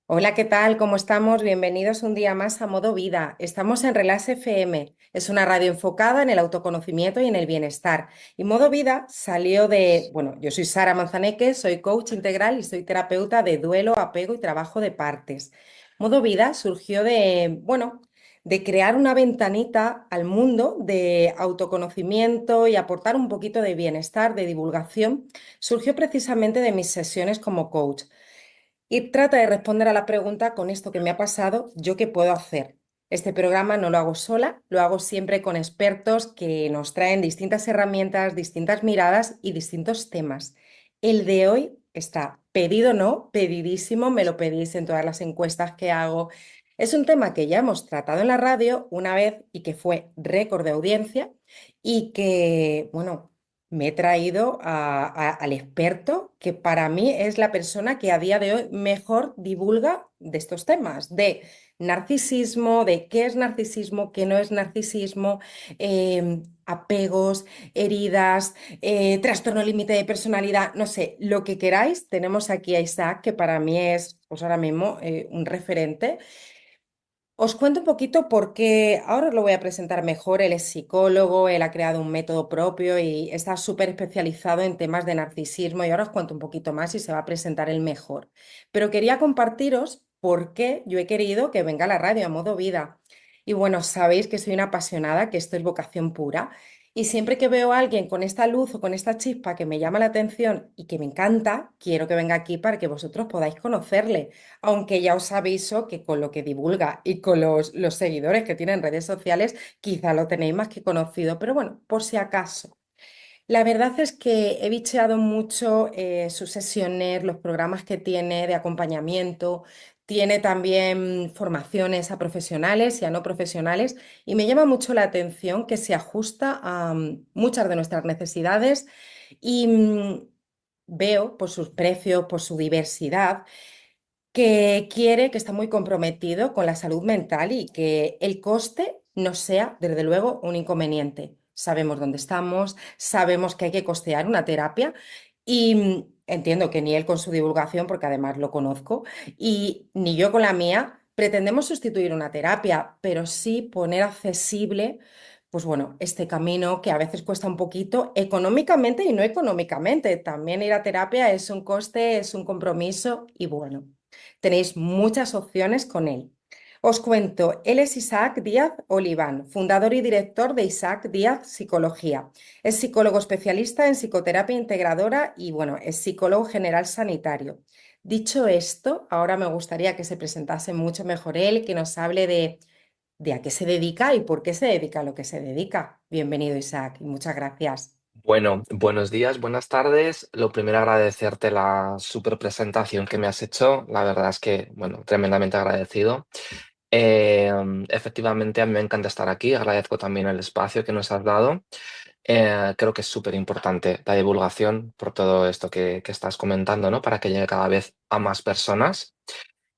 Hola, ¿qué tal? ¿Cómo estamos? Bienvenidos un día más a Modo Vida. Estamos en Relax FM. Es una radio enfocada en el autoconocimiento y en el bienestar. Y Modo Vida salió yo soy Sara Manzaneque, soy coach integral y soy terapeuta de duelo, apego y trabajo de partes. Modo Vida surgió de crear una ventanita al mundo de autoconocimiento y aportar un poquito de bienestar, de divulgación. Surgió precisamente de mis sesiones como coach. Y trata de responder a la pregunta con esto que me ha pasado, ¿yo qué puedo hacer? Este programa no lo hago sola, lo hago siempre con expertos que nos traen distintas herramientas, distintas miradas y distintos temas. El de hoy está pedido, no, pedidísimo, me lo pedís en todas las encuestas que hago. Es un tema que ya hemos tratado en la radio una vez y que fue récord de audiencia y que, bueno, me he traído al experto que para mí es la persona que a día de hoy mejor divulga de estos temas, de narcisismo, de qué es narcisismo, qué no es narcisismo, apegos, heridas, trastorno límite de personalidad, no sé, lo que queráis. Tenemos aquí a Isaac, que para mí es, pues ahora mismo, un referente. Os cuento un poquito porque ahora os lo voy a presentar mejor. Él es psicólogo, él ha creado un método propio y está súper especializado en temas de narcisismo y ahora os cuento un poquito más y se va a presentar él mejor. Pero quería compartiros por qué yo he querido que venga a la radio a modo vida. Y bueno, sabéis que soy una apasionada, que esto es vocación pura. Y siempre que veo a alguien con esta luz o con esta chispa que me llama la atención y que me encanta, quiero que venga aquí para que vosotros podáis conocerle, aunque ya os aviso que con lo que divulga y con los seguidores que tiene en redes sociales, quizá lo tenéis más que conocido, pero bueno, por si acaso. La verdad es que he bicheado mucho sus sesiones, los programas que tiene de acompañamiento, tiene también formaciones a profesionales y a no profesionales y me llama mucho la atención que se ajusta a muchas de nuestras necesidades y veo por sus precios, por su diversidad que está muy comprometido con la salud mental y que el coste no sea, desde luego, un inconveniente. Sabemos dónde estamos, sabemos que hay que costear una terapia y entiendo que ni él con su divulgación, porque además lo conozco, y ni yo con la mía pretendemos sustituir una terapia, pero sí poner accesible. Pues bueno, este camino que a veces cuesta un poquito económicamente y no económicamente. También ir a terapia es un coste, es un compromiso y bueno. Tenéis muchas opciones con él. Os cuento, él es Isaac Díaz Oliván, fundador y director de Isaac Díaz Psicología. Es psicólogo especialista en psicoterapia integradora y bueno, es psicólogo general sanitario. Dicho esto, ahora me gustaría que se presentase mucho mejor él, que nos hable de a qué se dedica y por qué se dedica a lo que se dedica. Bienvenido, Isaac, y muchas gracias. Bueno, buenos días, buenas tardes. Lo primero, agradecerte la super presentación que me has hecho. La verdad es que, bueno, tremendamente agradecido. Eh, Efectivamente, a mí me encanta estar aquí. Agradezco también el espacio que nos has dado. Creo que es súper importante la divulgación por todo esto que estás comentando, ¿no? Para que llegue cada vez a más personas.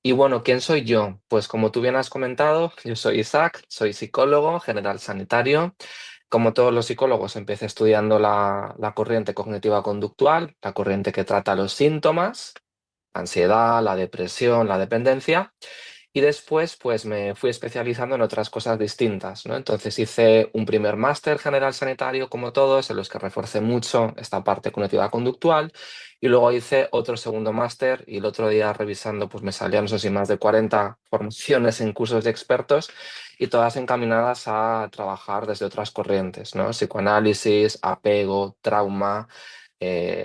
Y bueno, ¿quién soy yo? Pues como tú bien has comentado, yo soy Isaac, soy psicólogo general sanitario. Como todos los psicólogos, empecé estudiando la corriente cognitiva conductual, la corriente que trata los síntomas, la ansiedad, la depresión, la dependencia. Y después, pues me fui especializando en otras cosas distintas, ¿no? Entonces hice un primer máster general sanitario, como todos, en los que reforcé mucho esta parte cognitiva conductual. Y luego hice otro segundo máster y el otro día revisando, pues me salían, no sé si más de 40 formaciones en cursos de expertos y todas encaminadas a trabajar desde otras corrientes, ¿no? Psicoanálisis, apego, trauma,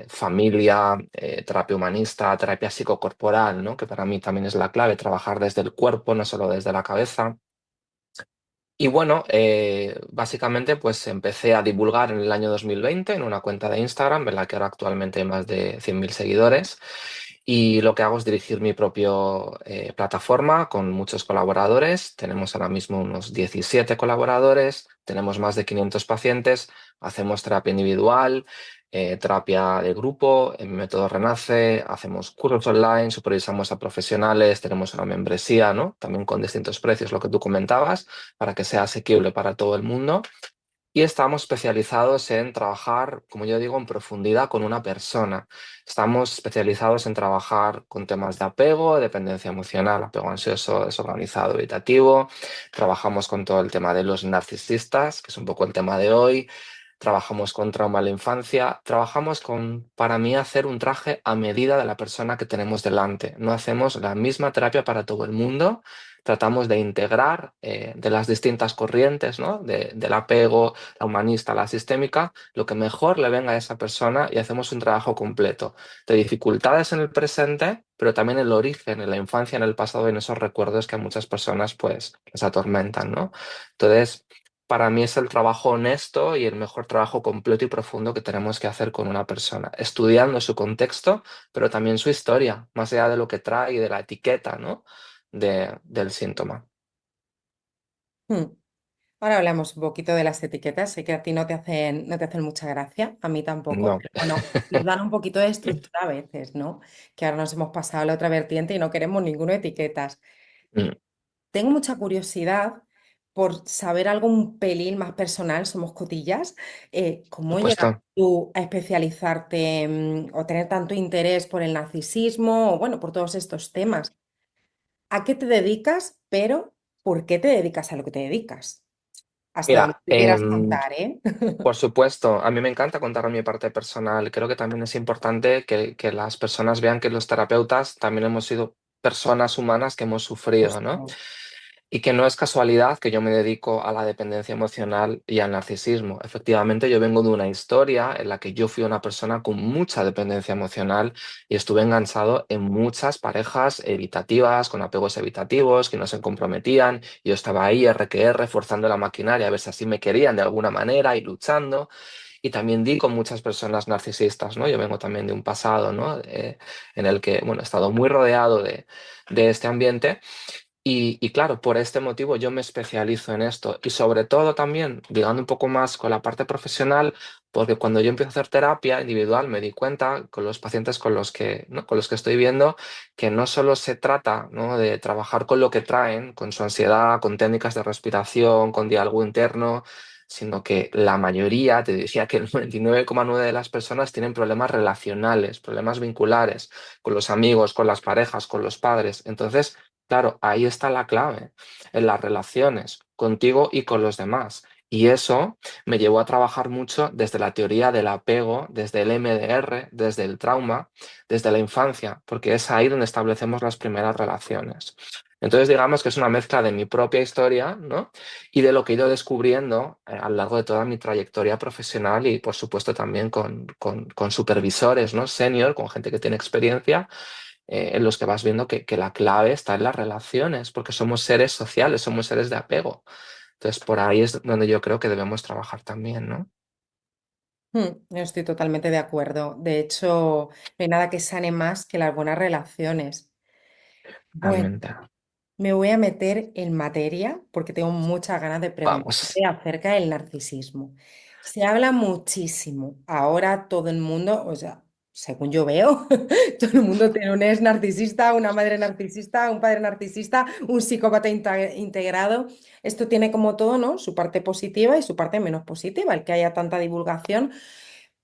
familia, terapia humanista, terapia psicocorporal, ¿no? Que para mí también es la clave, trabajar desde el cuerpo, no solo desde la cabeza. Y bueno, básicamente pues empecé a divulgar en el año 2020 en una cuenta de Instagram, en la que ahora actualmente hay más de 100.000 seguidores. Y lo que hago es dirigir mi propio plataforma con muchos colaboradores. Tenemos ahora mismo unos 17 colaboradores, tenemos más de 500 pacientes, hacemos terapia individual, terapia de grupo, en mi método Renace, hacemos cursos online, supervisamos a profesionales, tenemos una membresía, ¿no? También con distintos precios, lo que tú comentabas, para que sea asequible para todo el mundo. y estamos especializados en trabajar, como yo digo, en profundidad con una persona. Estamos especializados en trabajar con temas de apego, dependencia emocional, apego ansioso, desorganizado, evitativo. Trabajamos con todo el tema de los narcisistas, que es un poco el tema de hoy. Trabajamos con trauma en la infancia, trabajamos con, para mí, hacer un traje a medida de la persona que tenemos delante. No hacemos la misma terapia para todo el mundo, tratamos de integrar de las distintas corrientes, ¿no? Del apego, la humanista, la sistémica, lo que mejor le venga a esa persona y hacemos un trabajo completo de dificultades en el presente, pero también el origen, en la infancia, en el pasado, en esos recuerdos que a muchas personas pues les atormentan, ¿no? Entonces, para mí es el trabajo honesto y el mejor trabajo completo y profundo que tenemos que hacer con una persona, estudiando su contexto, pero también su historia, más allá de lo que trae y de la etiqueta, ¿no? Del síntoma. Hmm. Ahora hablamos un poquito de las etiquetas. Sé que a ti no te hacen mucha gracia, a mí tampoco, No. pero bueno, nos dan un poquito de estructura a veces, ¿no? Que ahora nos hemos pasado a la otra vertiente y no queremos ninguno de etiquetas. Mm, Tengo mucha curiosidad por saber algo un pelín más personal, somos cotillas. ¿Cómo llegas supuesto. tú a especializarte o tener tanto interés por el narcisismo o bueno, por todos estos temas? ¿A qué te dedicas? Pero ¿por qué te dedicas a lo que te dedicas? Hasta donde Mira, tú quieras contar, ¿eh? por supuesto, a mí me encanta contar mi parte personal. Creo que también es importante que las personas vean que los terapeutas también hemos sido personas humanas que hemos sufrido, ¿no? Justo. Y que no es casualidad que yo me dedico a la dependencia emocional y al narcisismo. Efectivamente, yo vengo de una historia en la que yo fui una persona con mucha dependencia emocional y estuve enganchado en muchas parejas evitativas, con apegos evitativos, que no se comprometían. Yo estaba ahí, R que R, forzando la maquinaria a ver si así me querían de alguna manera y luchando. Y también di con muchas personas narcisistas, ¿no? Yo vengo también de un pasado, ¿no? En el que, bueno, he estado muy rodeado de este ambiente. Y claro, por este motivo yo me especializo en esto y sobre todo también, ligando un poco más con la parte profesional, porque cuando yo empiezo a hacer terapia individual me di cuenta con los pacientes con los que, ¿no? con los que estoy viendo que no solo se trata, ¿no? de trabajar con lo que traen, con su ansiedad, con técnicas de respiración, con diálogo interno, sino que la mayoría, te decía que el 99,9 de las personas tienen problemas relacionales, problemas vinculares con los amigos, con las parejas, con los padres. Entonces, claro, ahí está la clave, en las relaciones contigo y con los demás. Y eso me llevó a trabajar mucho desde la teoría del apego, desde el MDR, desde el trauma, desde la infancia, porque es ahí donde establecemos las primeras relaciones. Entonces, digamos que es una mezcla de mi propia historia, ¿no? Y de lo que he ido descubriendo a lo largo de toda mi trayectoria profesional y, por supuesto, también con supervisores, ¿no? Senior, con gente que tiene experiencia en los que vas viendo que la clave está en las relaciones, porque somos seres sociales, somos seres de apego. Entonces, por ahí es donde yo creo que debemos trabajar también, ¿no? Estoy totalmente de acuerdo. De hecho, no hay nada que sane más que las buenas relaciones. Bueno. Realmente. Me voy a meter en materia porque tengo muchas ganas de Vamos. preguntarte acerca del narcisismo. Se habla muchísimo. Ahora todo el mundo, o sea, según yo veo, todo el mundo tiene un ex narcisista, una madre narcisista, un padre narcisista, un psicópata integrado. Esto tiene como todo, ¿no? Su parte positiva y su parte menos positiva, el que haya tanta divulgación,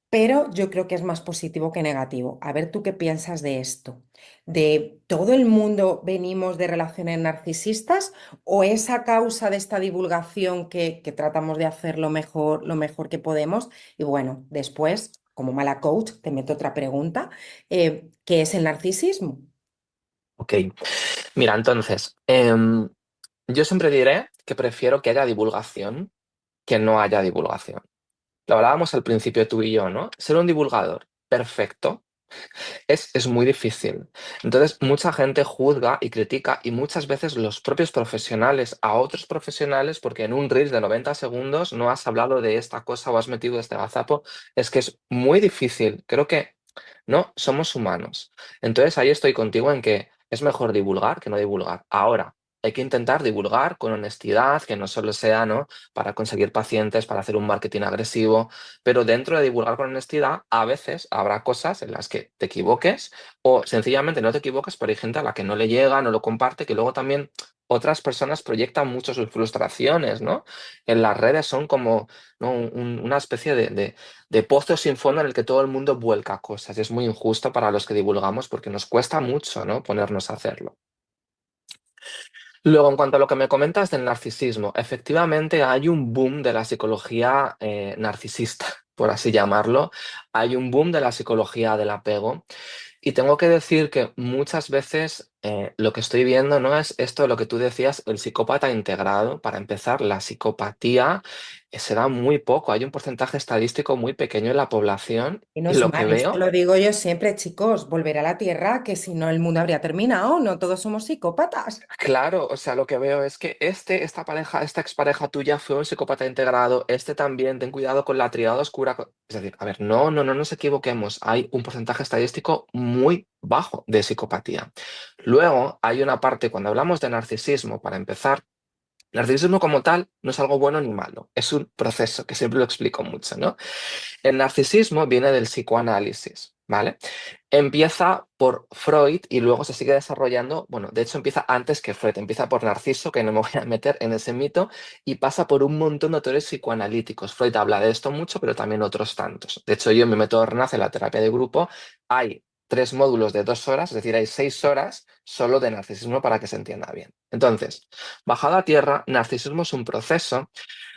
pero yo creo que es más positivo que negativo. A ver, ¿tú qué piensas de esto? ¿De todo el mundo venimos de relaciones narcisistas o es a causa de esta divulgación que tratamos de hacer lo mejor que podemos? Y bueno, después, como mala coach, te meto otra pregunta. ¿Qué es el narcisismo? Ok. Mira, entonces, yo siempre diré que prefiero que haya divulgación que no haya divulgación. Lo hablábamos al principio tú y yo, ¿no? Ser un divulgador perfecto es muy difícil. Entonces, mucha gente juzga y critica y muchas veces los propios profesionales a otros profesionales porque en un reel de 90 segundos no has hablado de esta cosa o has metido este gazapo. Es que es muy difícil. Creo que no somos humanos. Entonces, ahí estoy contigo en que es mejor divulgar que no divulgar. Ahora, hay que intentar divulgar con honestidad, que no solo sea, ¿no? Para conseguir pacientes, para hacer un marketing agresivo, pero dentro de divulgar con honestidad, a veces habrá cosas en las que te equivoques o sencillamente no te equivoques, pero hay gente a la que no le llega, no lo comparte, que luego también otras personas proyectan mucho sus frustraciones, ¿no? En las redes son como, ¿no? Una especie de pozo sin fondo en el que todo el mundo vuelca cosas. Y es muy injusto para los que divulgamos porque nos cuesta mucho, ¿no? Ponernos a hacerlo. Luego, en cuanto a lo que me comentas del narcisismo, efectivamente hay un boom de la psicología narcisista, por así llamarlo. Hay un boom de la psicología del apego. Y tengo que decir que muchas veces lo que estoy viendo no es esto de lo que tú decías, el psicópata integrado. Para empezar, la psicopatía se da muy poco. Hay un porcentaje estadístico muy pequeño en la población Y no y es lo que mal, esto veo. lo digo yo siempre, chicos, volver a la tierra, que si no el mundo habría terminado, no todos somos psicópatas. Claro, o sea, lo que veo es que esta pareja, esta expareja tuya fue un psicópata integrado, este también, ten cuidado con la triada oscura. Es decir, a ver, no nos equivoquemos, hay un porcentaje estadístico muy bajo de psicopatía. Luego, hay una parte, cuando hablamos de narcisismo, para empezar, narcisismo como tal no es algo bueno ni malo, es un proceso, que siempre lo explico mucho, ¿no? El narcisismo viene del psicoanálisis, ¿vale? Empieza por Freud y luego se sigue desarrollando, bueno, de hecho empieza antes que Freud, empieza por Narciso, que no me voy a meter en ese mito, y pasa por un montón de autores psicoanalíticos. Freud habla de esto mucho, pero también otros tantos. De hecho, yo en mi método Renace, la terapia de grupo, hay 3 módulos de 2 horas, es decir, hay 6 horas solo de narcisismo para que se entienda bien. Entonces, bajado a tierra, narcisismo es un proceso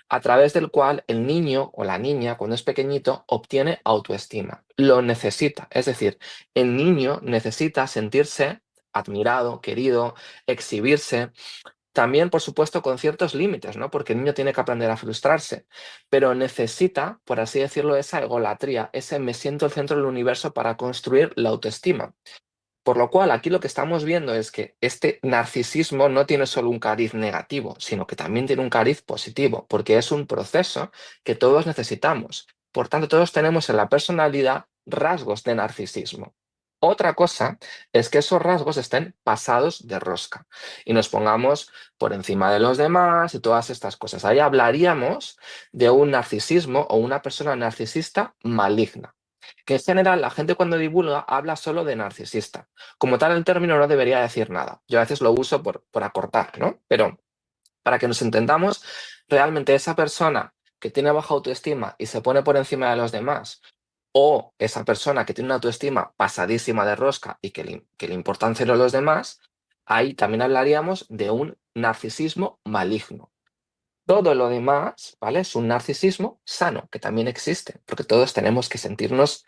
a través del cual el niño o la niña, cuando es pequeñito, obtiene autoestima. Lo necesita. Es decir, el niño necesita sentirse admirado, querido, exhibirse. También, por supuesto, con ciertos límites, ¿no? Porque el niño tiene que aprender a frustrarse, pero necesita, por así decirlo, esa egolatría, ese me siento el centro del universo para construir la autoestima. Por lo cual, aquí lo que estamos viendo es que este narcisismo no tiene solo un cariz negativo, sino que también tiene un cariz positivo, porque es un proceso que todos necesitamos. Por tanto, todos tenemos en la personalidad rasgos de narcisismo. Otra cosa es que esos rasgos estén pasados de rosca y nos pongamos por encima de los demás y todas estas cosas. Ahí hablaríamos de un narcisismo o una persona narcisista maligna, que en general la gente cuando divulga habla solo de narcisista. Como tal, el término no debería decir nada. Yo a veces lo uso por acortar, ¿no? Pero para que nos entendamos, realmente esa persona que tiene baja autoestima y se pone por encima de los demás, o esa persona que tiene una autoestima pasadísima de rosca y que le importan cero los demás, ahí también hablaríamos de un narcisismo maligno. Todo lo demás, ¿vale? Es un narcisismo sano, que también existe, porque todos tenemos que sentirnos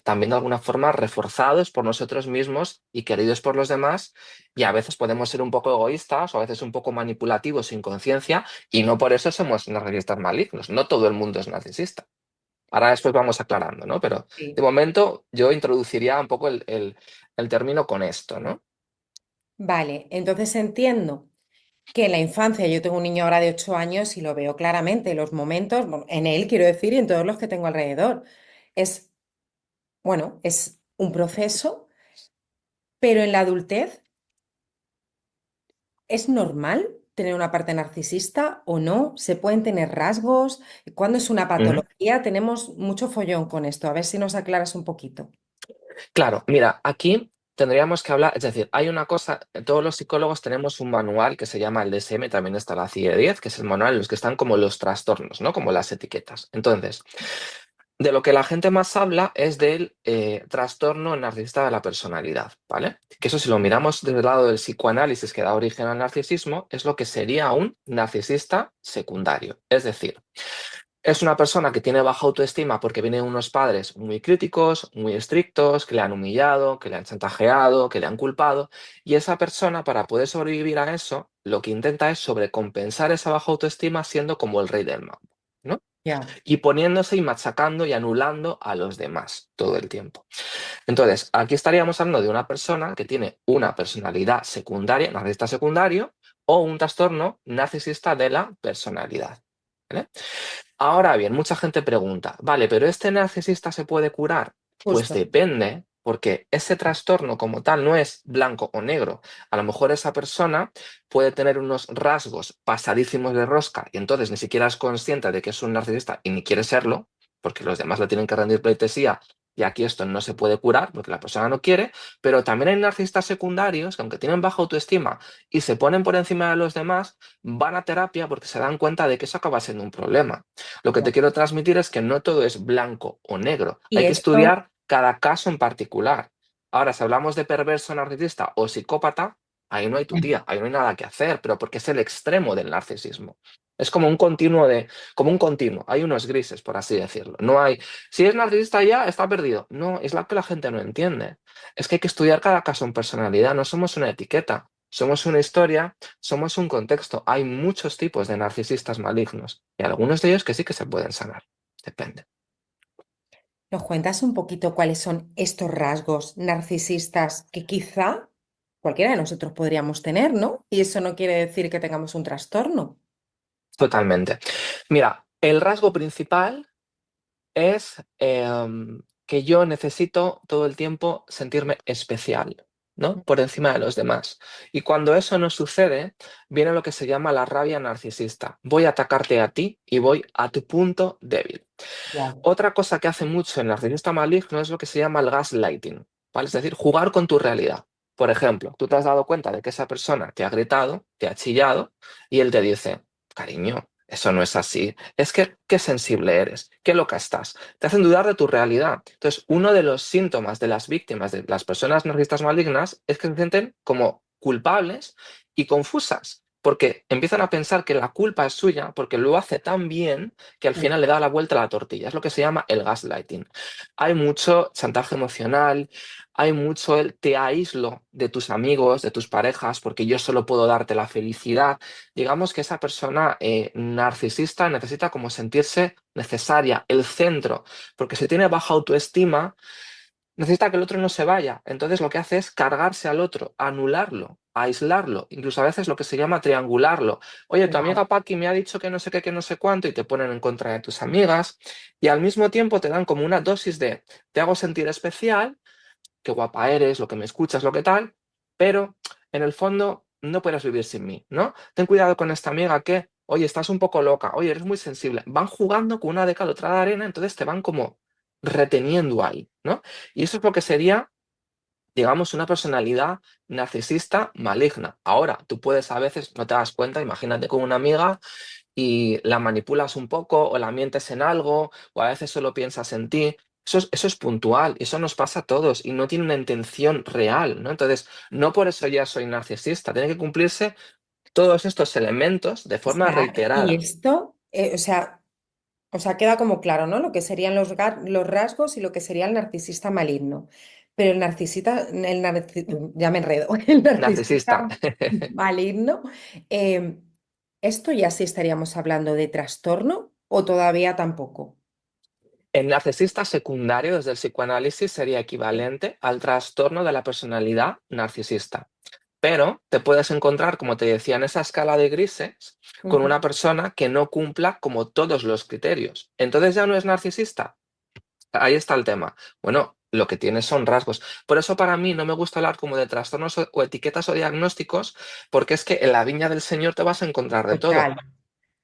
también de alguna forma reforzados por nosotros mismos y queridos por los demás, y a veces podemos ser un poco egoístas o a veces un poco manipulativos sin conciencia, y no por eso somos narcisistas malignos. No todo el mundo es narcisista. Ahora después vamos aclarando, ¿no? Pero de Sí. momento yo introduciría un poco el término con esto, ¿no? Vale, entonces entiendo que en la infancia, yo tengo un niño ahora de 8 años y lo veo claramente, los momentos, bueno, en él quiero decir, y en todos los que tengo alrededor. Es, bueno, es un proceso, pero en la adultez, ¿es normal tener una parte narcisista o no? ¿Se pueden tener rasgos? ¿Cuándo es una Ujú. patología? Tenemos mucho follón con esto, a ver si nos aclaras un poquito. Claro, mira, aquí tendríamos que hablar, es decir, hay una cosa, todos los psicólogos tenemos un manual que se llama el DSM, también está la CIE-10, que es el manual en los que están como los trastornos, ¿no? Como las etiquetas. Entonces, de lo que la gente más habla es del trastorno narcisista de la personalidad, ¿vale? Que eso si lo miramos desde el lado del psicoanálisis que da origen al narcisismo, es lo que sería un narcisista secundario. Es decir, es una persona que tiene baja autoestima porque viene de unos padres muy críticos, muy estrictos, que le han humillado, que le han chantajeado, que le han culpado. Y esa persona, para poder sobrevivir a eso, lo que intenta es sobrecompensar esa baja autoestima siendo como el rey del mambo, ¿no? Ya, Y poniéndose y machacando y anulando a los demás todo el tiempo. Entonces, aquí estaríamos hablando de una persona que tiene una personalidad secundaria, narcisista secundario, o un trastorno narcisista de la personalidad. ¿Vale? Ahora bien, mucha gente pregunta, vale, pero ¿este narcisista se puede curar? Pues justo. depende, porque ese trastorno como tal no es blanco o negro. A lo mejor esa persona puede tener unos rasgos pasadísimos de rosca y entonces ni siquiera es consciente de que es un narcisista y ni quiere serlo, porque los demás le tienen que rendir pleitesía y aquí esto no se puede curar porque la persona no quiere, pero también hay narcisistas secundarios que aunque tienen baja autoestima y se ponen por encima de los demás, van a terapia porque se dan cuenta de que eso acaba siendo un problema. Lo que te Ya. quiero transmitir es que no todo es blanco o negro, Y hay que esto, estudiar cada caso en particular. Ahora, si hablamos de perverso narcisista o psicópata, ahí no hay tu tía, ahí no hay nada que hacer, pero porque es el extremo del narcisismo. Es como un continuo como un continuo, hay unos grises, por así decirlo. No hay, si es narcisista ya, está perdido. No, es lo que la gente no entiende. Es que hay que estudiar cada caso en personalidad, no somos una etiqueta, somos una historia, somos un contexto. Hay muchos tipos de narcisistas malignos y algunos de ellos que sí que se pueden sanar. Depende. ¿nos cuentas un poquito cuáles son estos rasgos narcisistas que quizá cualquiera de nosotros podríamos tener, ¿no? Y eso no quiere decir que tengamos un trastorno. Totalmente. Mira, el rasgo principal es que yo necesito todo el tiempo sentirme especial, ¿no? Por encima de los demás. Y cuando eso no sucede, viene lo que se llama la rabia narcisista. Voy a atacarte a ti y voy a tu punto débil. Wow. Otra cosa que hace mucho el narcisista maligno es lo que se llama el gaslighting, ¿vale? Es decir, jugar con tu realidad. Por ejemplo, tú te has dado cuenta de que esa persona te ha gritado, te ha chillado y él te dice, cariño, eso no es así. Es que qué sensible eres, qué loca estás. Te hacen dudar de tu realidad. Entonces, uno de los síntomas de las víctimas de las personas narcisistas malignas es que se sienten como culpables y confusas, porque empiezan a pensar que la culpa es suya porque lo hace tan bien que al final le da la vuelta a la tortilla. Es lo que se llama el gaslighting. Hay mucho chantaje emocional, hay mucho el te aíslo de tus amigos, de tus parejas, porque yo solo puedo darte la felicidad. Digamos que esa persona narcisista necesita como sentirse necesaria, el centro, porque si tiene baja autoestima, necesita que el otro no se vaya. Entonces lo que hace es cargarse al otro, anularlo, aislarlo, incluso a veces lo que se llama triangularlo. Oye, tu amiga Wow. Paqui me ha dicho que no sé qué, que no sé cuánto, y te ponen en contra de tus amigas, y al mismo tiempo te dan como una dosis de te hago sentir especial, qué guapa eres, lo que me escuchas, lo que tal, pero en el fondo no puedes vivir sin mí, ¿no? Ten cuidado con esta amiga que, oye, estás un poco loca, oye, eres muy sensible. Van jugando con una de cal, otra de arena, entonces te van como reteniendo ahí, ¿no? Y eso es lo que sería, digamos, una personalidad narcisista maligna. Ahora, tú puedes a veces, no te das cuenta, imagínate con una amiga y la manipulas un poco o la mientes en algo o a veces solo piensas en ti. Eso es puntual, eso nos pasa a todos y no tiene una intención real, ¿no? Entonces, no por eso ya soy narcisista, tiene que cumplirse todos estos elementos de O forma sea, y reiterada. esto, o sea, queda como claro, ¿no? Lo que serían los rasgos y lo que sería el narcisista maligno. Pero ya me enredo, el Narcisista. narcisista maligno, eh, ¿esto ya sí estaríamos hablando de trastorno o todavía tampoco? El narcisista secundario desde el psicoanálisis sería equivalente al trastorno de la personalidad narcisista. Pero te puedes encontrar, como te decía, en esa escala de grises con Ujú. una persona que no cumpla como todos los criterios. Entonces ya no es narcisista. Ahí está el tema. Bueno, lo que tiene son rasgos. Por eso para mí no me gusta hablar como de trastornos o etiquetas o diagnósticos, porque es que en la viña del Señor te vas a encontrar de todo. Total.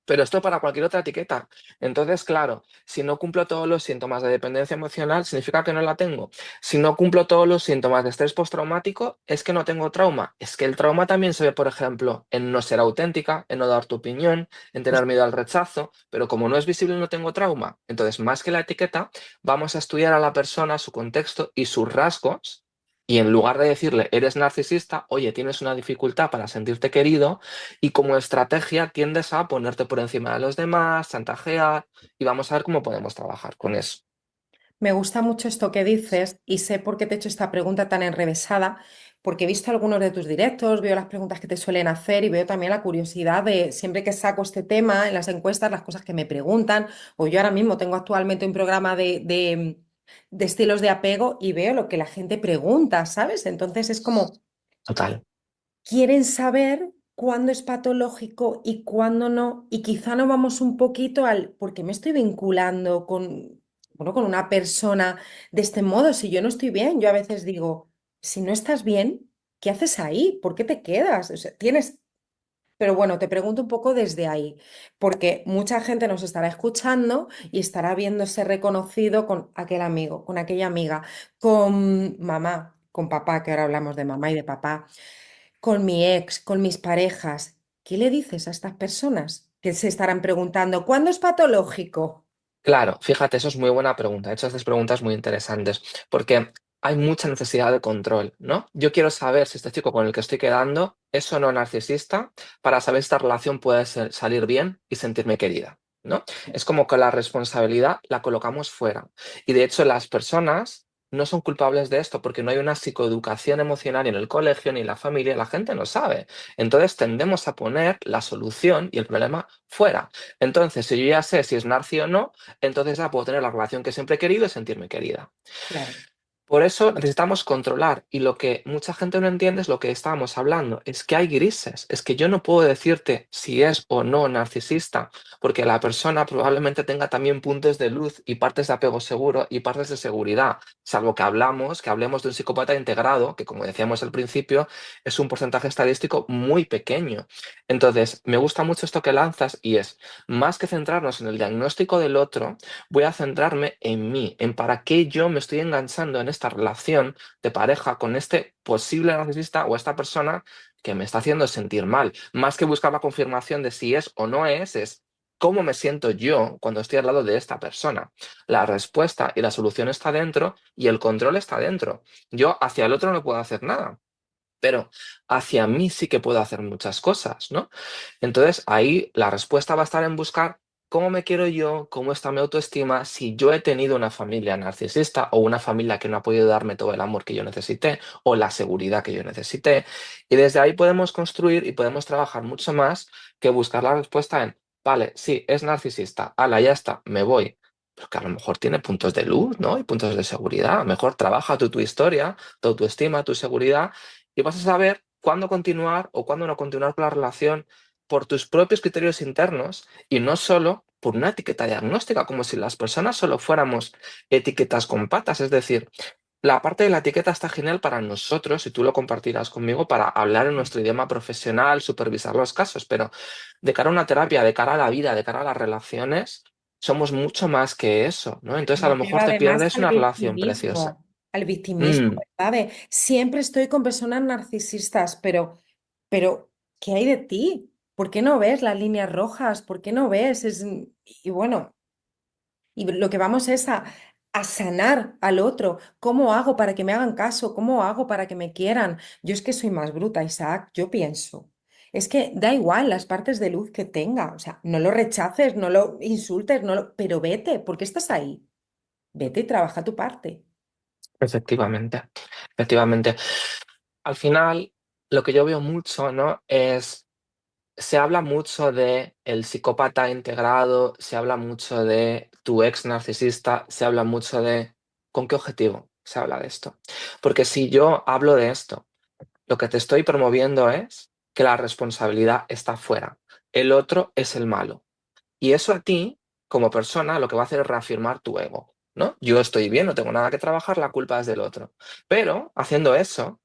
Pero esto para cualquier otra etiqueta. Entonces, claro, si no cumplo todos los síntomas de dependencia emocional, significa que no la tengo. Si no cumplo todos los síntomas de estrés postraumático, es que no tengo trauma. Es que el trauma también se ve, por ejemplo, en no ser auténtica, en no dar tu opinión, en tener miedo al rechazo, pero como no es visible, no tengo trauma. Entonces, más que la etiqueta, vamos a estudiar a la persona, su contexto y sus rasgos. Y en lugar de decirle, eres narcisista, oye, tienes una dificultad para sentirte querido, y como estrategia tiendes a ponerte por encima de los demás, chantajear y vamos a ver cómo podemos trabajar con eso. Me gusta mucho esto que dices y sé por qué te he hecho esta pregunta tan enrevesada, porque he visto algunos de tus directos, veo las preguntas que te suelen hacer y veo también la curiosidad de siempre que saco este tema en las encuestas, las cosas que me preguntan, o yo ahora mismo tengo actualmente un programa de estilos de apego y veo lo que la gente pregunta, ¿sabes? Entonces es como Total, quieren saber cuándo es patológico y cuándo no, y quizá no vamos un poquito al, ¿por qué me estoy vinculando con, bueno, con una persona de este modo? Si yo no estoy bien, yo a veces digo, si no estás bien, ¿qué haces ahí? ¿Por qué te quedas? O sea, tienes Pero bueno, te pregunto un poco desde ahí, porque mucha gente nos estará escuchando y estará viéndose reconocido con aquel amigo, con aquella amiga, con mamá, con papá, que ahora hablamos de mamá y de papá, con mi ex, con mis parejas. ¿Qué le dices a estas personas que se estarán preguntando, ¿cuándo es patológico? Claro, fíjate, eso es muy buena pregunta. De hecho, haces preguntas muy interesantes, porque hay mucha necesidad de control, ¿no? Yo quiero saber si este chico con el que estoy quedando es o no narcisista para saber si esta relación puede salir bien y sentirme querida, ¿no? Es como que la responsabilidad la colocamos fuera. Y de hecho, las personas no son culpables de esto porque no hay una psicoeducación emocional ni en el colegio ni en la familia, la gente no sabe. Entonces tendemos a poner la solución y el problema fuera. Entonces, si yo ya sé si es narci o no, entonces ya puedo tener la relación que siempre he querido y sentirme querida. Claro, Por eso necesitamos controlar y lo que mucha gente no entiende es lo que estábamos hablando, es que hay grises, es que yo no puedo decirte si es o no narcisista, porque la persona probablemente tenga también puntos de luz y partes de apego seguro y partes de seguridad, salvo que hablemos de un psicópata integrado, que como decíamos al principio, es un porcentaje estadístico muy pequeño. Entonces, me gusta mucho esto que lanzas y es, más que centrarnos en el diagnóstico del otro, voy a centrarme en mí, en para qué yo me estoy enganchando en esta relación de pareja con este posible narcisista o esta persona que me está haciendo sentir mal. Más que buscar la confirmación de si es o no es cómo me siento yo cuando estoy al lado de esta persona. La respuesta y la solución está dentro y el control está dentro. Yo hacia el otro no puedo hacer nada. Pero hacia mí sí que puedo hacer muchas cosas, ¿no? Entonces ahí la respuesta va a estar en buscar cómo me quiero yo, cómo está mi autoestima, si yo he tenido una familia narcisista o una familia que no ha podido darme todo el amor que yo necesité o la seguridad que yo necesité. Y desde ahí podemos construir y podemos trabajar mucho más que buscar la respuesta en, vale, sí, es narcisista, ala, ya está, me voy. Pero que a lo mejor tiene puntos de luz, ¿no? Y puntos de seguridad. Mejor trabaja tú tu historia, tu autoestima, tu seguridad y vas a saber cuándo continuar o cuándo no continuar con la relación por tus propios criterios internos y no solo por una etiqueta diagnóstica, como si las personas solo fuéramos etiquetas con patas. Es decir, la parte de la etiqueta está genial para nosotros, y tú lo compartirás conmigo, para hablar en nuestro idioma profesional, supervisar los casos, pero de cara a una terapia, de cara a la vida, de cara a las relaciones, somos mucho más que eso, ¿no? Entonces a me lo mejor pega te además pierdes una relación preciosa. al victimismo, Mm, ¿verdad? De, siempre estoy con personas narcisistas, pero, ¿qué hay de ti? ¿Por qué no ves las líneas rojas? ¿Por qué no ves? Y bueno, y lo que vamos es a sanar al otro. ¿Cómo hago para que me hagan caso? ¿Cómo hago para que me quieran? Yo es que soy más bruta, Isaac, yo pienso. Es que da igual las partes de luz que tenga, o sea, no lo rechaces, no lo insultes, pero vete, ¿por qué estás ahí? Vete y trabaja tu parte. efectivamente, efectivamente. Al final, lo que yo veo mucho, ¿no? Es, se habla mucho de el psicópata integrado, se habla mucho de tu ex narcisista, se habla mucho de ¿con qué objetivo se habla de esto? Porque si yo hablo de esto, lo que te estoy promoviendo es que la responsabilidad está fuera. El otro es el malo. Y eso a ti, como persona, lo que va a hacer es reafirmar tu ego, ¿no? Yo estoy bien, no tengo nada que trabajar, la culpa es del otro. Pero haciendo eso,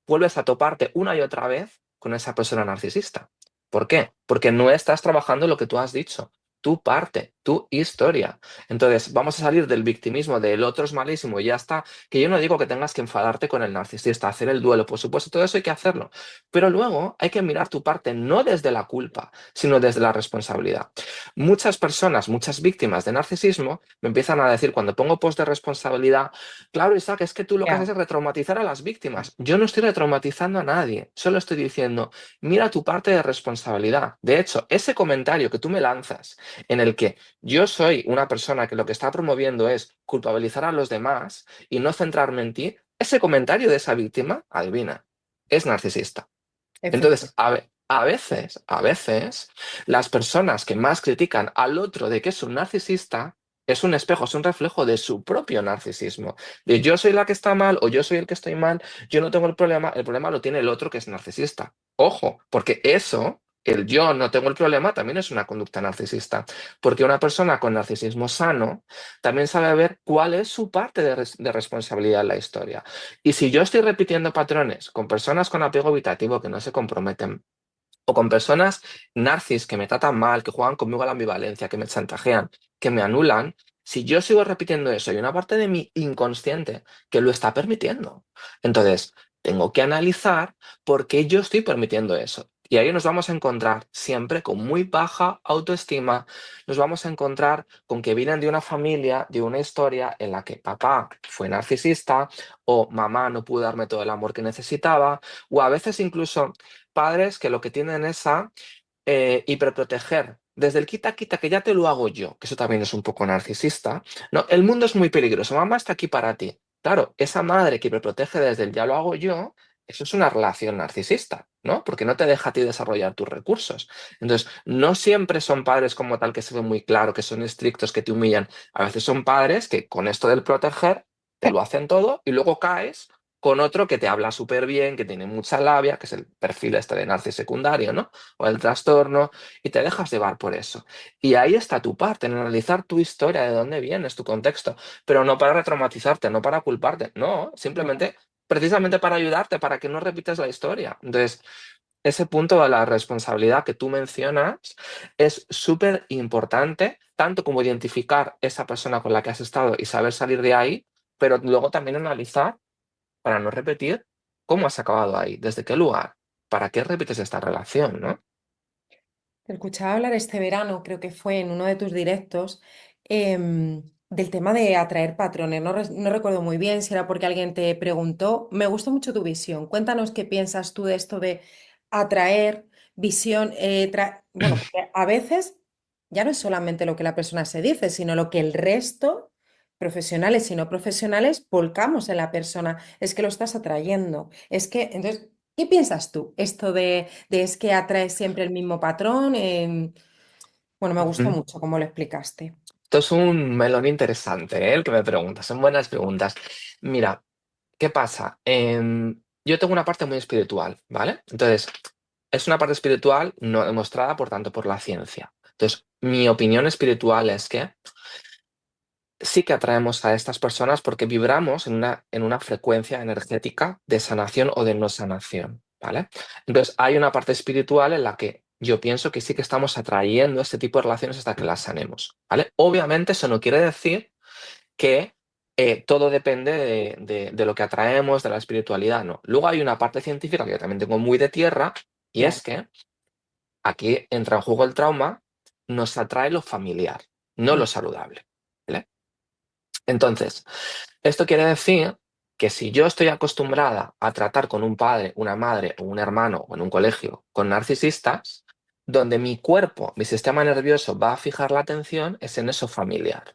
vuelves a toparte una y otra vez con esa persona narcisista. ¿Por qué? Porque no estás trabajando lo que tú has dicho, tu parte, tu historia. Entonces, vamos a salir del victimismo del otro es malísimo y ya está. Que yo no digo que tengas que enfadarte con el narcisista, hacer el duelo, por supuesto, todo eso hay que hacerlo. Pero luego hay que mirar tu parte no desde la culpa, sino desde la responsabilidad. Muchas personas, muchas víctimas de narcisismo me empiezan a decir cuando pongo post de responsabilidad, claro, Isaac, es que tú lo que haces Ya, es retraumatizar a las víctimas. Yo no estoy retraumatizando a nadie, solo estoy diciendo, mira tu parte de responsabilidad. De hecho, ese comentario que tú me lanzas en el que yo soy una persona que lo que está promoviendo es culpabilizar a los demás y no centrarme en ti, ese comentario de esa víctima, adivina, es narcisista. Entonces, efectivamente. a veces, las personas que más critican al otro de que es un narcisista es un espejo, es un reflejo de su propio narcisismo. De yo soy la que está mal o yo soy el que estoy mal, yo no tengo el problema lo tiene el otro que es narcisista. Ojo, porque eso, el yo no tengo el problema, también es una conducta narcisista. Porque una persona con narcisismo sano también sabe ver cuál es su parte de responsabilidad en la historia. Y si yo estoy repitiendo patrones con personas con apego evitativo que no se comprometen, o con personas narcis que me tratan mal, que juegan conmigo a la ambivalencia, que me chantajean, que me anulan, si yo sigo repitiendo eso, hay una parte de mi inconsciente que lo está permitiendo. Entonces, tengo que analizar por qué yo estoy permitiendo eso. Y ahí nos vamos a encontrar siempre con muy baja autoestima, nos vamos a encontrar con que vienen de una familia, de una historia en la que papá fue narcisista o mamá no pudo darme todo el amor que necesitaba, o a veces incluso padres que lo que tienen es a hiperproteger. Desde el quita, quita, que ya te lo hago yo, que eso también es un poco narcisista. No, el mundo es muy peligroso, mamá está aquí para ti. Claro, esa madre que hiperprotege desde el ya lo hago yo, eso es una relación narcisista, ¿no? Porque no te deja a ti desarrollar tus recursos. Entonces, no siempre son padres como tal que se ve muy claro, que son estrictos, que te humillan. A veces son padres que con esto del proteger te lo hacen todo y luego caes con otro que te habla súper bien, que tiene mucha labia, que es el perfil este de narcis secundario, ¿no? O el trastorno, y te dejas llevar por eso. Y ahí está tu parte, en analizar tu historia, de dónde vienes, tu contexto, pero no para retraumatizarte, no para culparte, no, No. simplemente, precisamente para ayudarte, para que no repitas la historia. Entonces, ese punto de la responsabilidad que tú mencionas es súper importante, tanto como identificar esa persona con la que has estado y saber salir de ahí, pero luego también analizar para no repetir cómo has acabado ahí, desde qué lugar, para qué repites esta relación, ¿no? Te escuchaba hablar este verano, creo que fue en uno de tus directos, del tema de atraer patrones. No recuerdo muy bien si era porque alguien te preguntó. Me gustó mucho tu visión. Cuéntanos qué piensas tú de esto de atraer visión. Bueno, porque a veces ya no es solamente lo que la persona se dice, sino lo que el resto, profesionales y no profesionales, volcamos en la persona. Es que lo estás atrayendo. Es que, entonces, ¿qué piensas tú? Esto de es que atrae siempre el mismo patrón. Bueno, me gustó Ujú. mucho cómo lo explicaste. Esto es un melón interesante, ¿eh? El que me preguntas, son buenas preguntas. Mira, ¿qué pasa? Yo tengo una parte muy espiritual, ¿vale? Entonces, es una parte espiritual no demostrada, por tanto, por la ciencia. Entonces, mi opinión espiritual es que sí que atraemos a estas personas porque vibramos en una frecuencia energética de sanación o de no sanación, ¿vale? Entonces, hay una parte espiritual en la que yo pienso que sí que estamos atrayendo este tipo de relaciones hasta que las sanemos, ¿vale? Obviamente, eso no quiere decir que todo depende de lo que atraemos, de la espiritualidad, no. Luego hay una parte científica que yo también tengo muy de tierra y Claro. es que aquí entra en juego el trauma, nos atrae lo familiar, no Mm. lo saludable, ¿vale? Entonces, esto quiere decir que si yo estoy acostumbrada a tratar con un padre, una madre o un hermano o en un colegio con narcisistas, donde mi cuerpo, mi sistema nervioso va a fijar la atención es en eso familiar.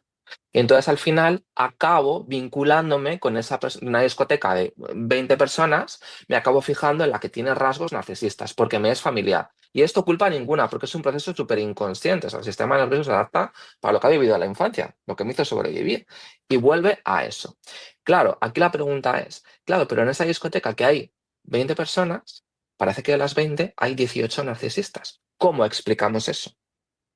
Y entonces al final acabo vinculándome con una discoteca de 20 personas, me acabo fijando en la que tiene rasgos narcisistas, porque me es familiar. Y esto culpa ninguna, porque es un proceso súper inconsciente. O sea, el sistema nervioso se adapta para lo que ha vivido en la infancia, lo que me hizo sobrevivir, y vuelve a eso. Claro, aquí la pregunta es, claro, pero en esa discoteca que hay 20 personas, parece que de las 20 hay 18 narcisistas. ¿Cómo explicamos eso?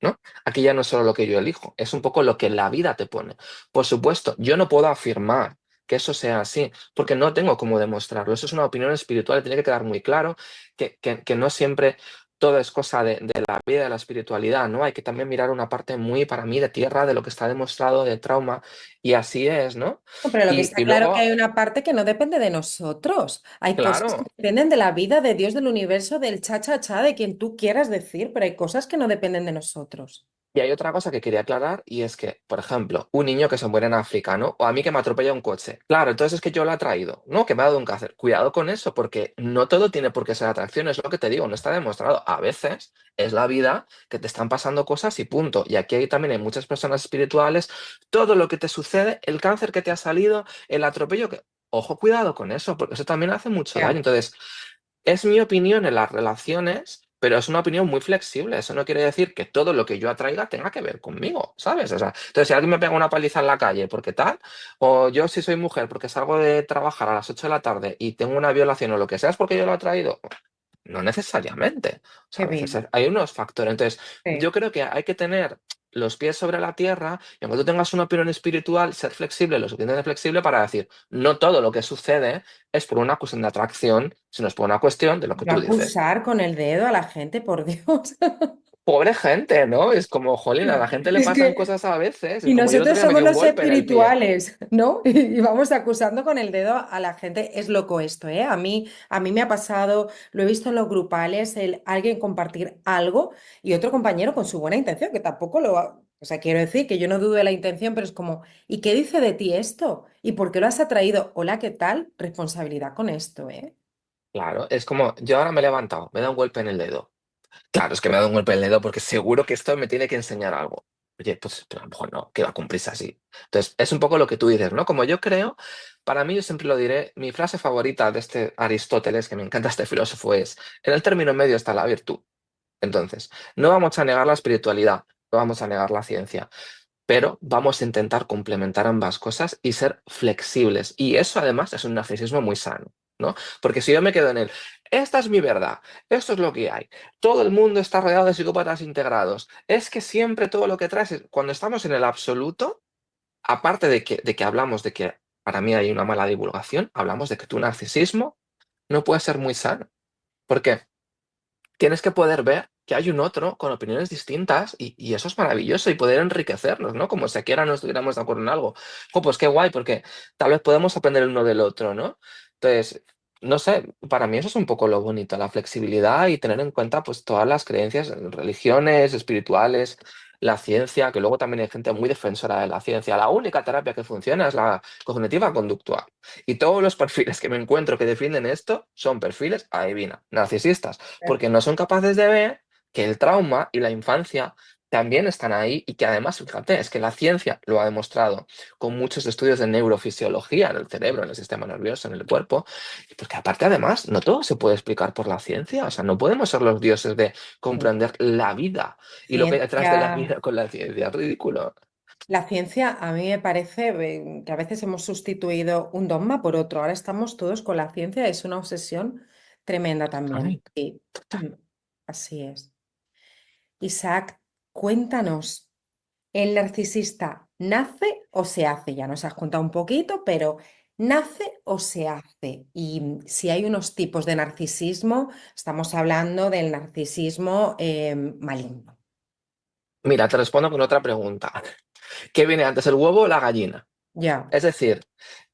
¿No? Aquí ya no es solo lo que yo elijo, es un poco lo que la vida te pone. Por supuesto, yo no puedo afirmar que eso sea así, porque no tengo cómo demostrarlo. Eso es una opinión espiritual y tiene que quedar muy claro que no siempre todo es cosa de la vida, de la espiritualidad, ¿no? Hay que también mirar una parte muy, para mí, de tierra, de lo que está demostrado, de trauma, y así es, ¿no? No, pero lo que está Y claro que luego, hay una parte que no depende de nosotros. Hay cosas que claro. dependen de la vida, de Dios, del universo, del cha-cha-cha, de quien tú quieras decir, pero hay cosas que no dependen de nosotros. Y hay otra cosa que quería aclarar y es que, por ejemplo, un niño que se muere en África, ¿no? O a mí que me atropella un coche. Claro, entonces es que yo lo he traído, ¿no? Que me ha dado un cáncer. Cuidado con eso, porque no todo tiene por qué ser atracción, es lo que te digo, no está demostrado. A veces es la vida que te están pasando cosas y punto. Y aquí también hay muchas personas espirituales. Todo lo que te sucede, el cáncer que te ha salido, el atropello que... Ojo, cuidado con eso, porque eso también hace mucho daño. Ya. Entonces, es mi opinión en las relaciones, pero es una opinión muy flexible. Eso no quiere decir que todo lo que yo atraiga tenga que ver conmigo, ¿sabes? O sea, entonces si alguien me pega una paliza en la calle porque tal, o yo si soy mujer porque salgo de trabajar a las 8 de la tarde y tengo una violación o lo que sea, es porque yo lo he traído. No necesariamente. O sea, Qué a veces bien. hay unos factores. Entonces, Sí. yo creo que hay que tener los pies sobre la tierra y aunque tú tengas una opinión espiritual, ser flexible, lo suficientemente flexible para decir, no todo lo que sucede es por una cuestión de atracción, sino es por una cuestión de lo que Yo tú dices. acusar con el dedo a la gente, por Dios. Pobre gente, ¿no? Es como, jolín, a la gente le Es pasan que, cosas a veces. Es y como yo el otro nosotros día me di somos un los golpe en el pie. espirituales, ¿no? Y vamos acusando con el dedo a la gente. Es loco esto, ¿eh? A mí me ha pasado, lo he visto en los grupales, alguien compartir algo y otro compañero con su buena intención, que tampoco o sea, quiero decir que yo no dudo de la intención, pero es como, ¿y qué dice de ti esto? ¿Y por qué lo has atraído? Hola, ¿qué tal? Responsabilidad con esto, ¿eh? Claro, es como, yo ahora me he levantado, me he dado un golpe en el dedo. Claro, es que me ha dado un golpe en el dedo porque seguro que esto me tiene que enseñar algo. Oye, pues pero a lo mejor no, que va a cumplirse así. Entonces, es un poco lo que tú dices, ¿no? Como yo creo, para mí yo siempre lo diré, mi frase favorita de este Aristóteles, que me encanta este filósofo, es, en el término medio está la virtud. Entonces, no vamos a negar la espiritualidad, no vamos a negar la ciencia, pero vamos a intentar complementar ambas cosas y ser flexibles. Y eso además es un narcisismo muy sano, ¿no? Porque si yo me quedo en el, esta es mi verdad, esto es lo que hay, todo el mundo está rodeado de psicópatas integrados, es que siempre todo lo que traes, cuando estamos en el absoluto, aparte de que hablamos de que para mí hay una mala divulgación, hablamos de que tu narcisismo no puede ser muy sano. ¿Por qué? Tienes que poder ver que hay un otro con opiniones distintas y eso es maravilloso y poder enriquecernos, ¿no? Como si aquí ahora no estuviéramos de acuerdo en algo. Jo, pues qué guay, porque tal vez podemos aprender el uno del otro, ¿no? Entonces, no sé, para mí eso es un poco lo bonito, la flexibilidad y tener en cuenta pues todas las creencias, religiones, espirituales, la ciencia, que luego también hay gente muy defensora de la ciencia. La única terapia que funciona es la cognitiva conductual. Y todos los perfiles que me encuentro que defienden esto son perfiles, adivina, narcisistas porque no son capaces de ver que el trauma y la infancia también están ahí y que además, fíjate, es que la ciencia lo ha demostrado con muchos estudios de neurofisiología en el cerebro, en el sistema nervioso, en el cuerpo, y porque aparte además no todo se puede explicar por la ciencia, o sea, no podemos ser los dioses de comprender la vida y lo que hay detrás de la Ciencia. vida con la ciencia, es ridículo. La ciencia a mí me parece que a veces hemos sustituido un dogma por otro. Ahora estamos todos con la ciencia, es una obsesión tremenda también. Ay, Sí, mm, así es. Isaac, cuéntanos, ¿el narcisista nace o se hace? Ya nos has contado un poquito, pero ¿nace o se hace? Y si hay unos tipos de narcisismo, estamos hablando del narcisismo maligno. mira, te respondo con otra pregunta. ¿Qué viene antes, el huevo o la gallina? Ya, Es decir,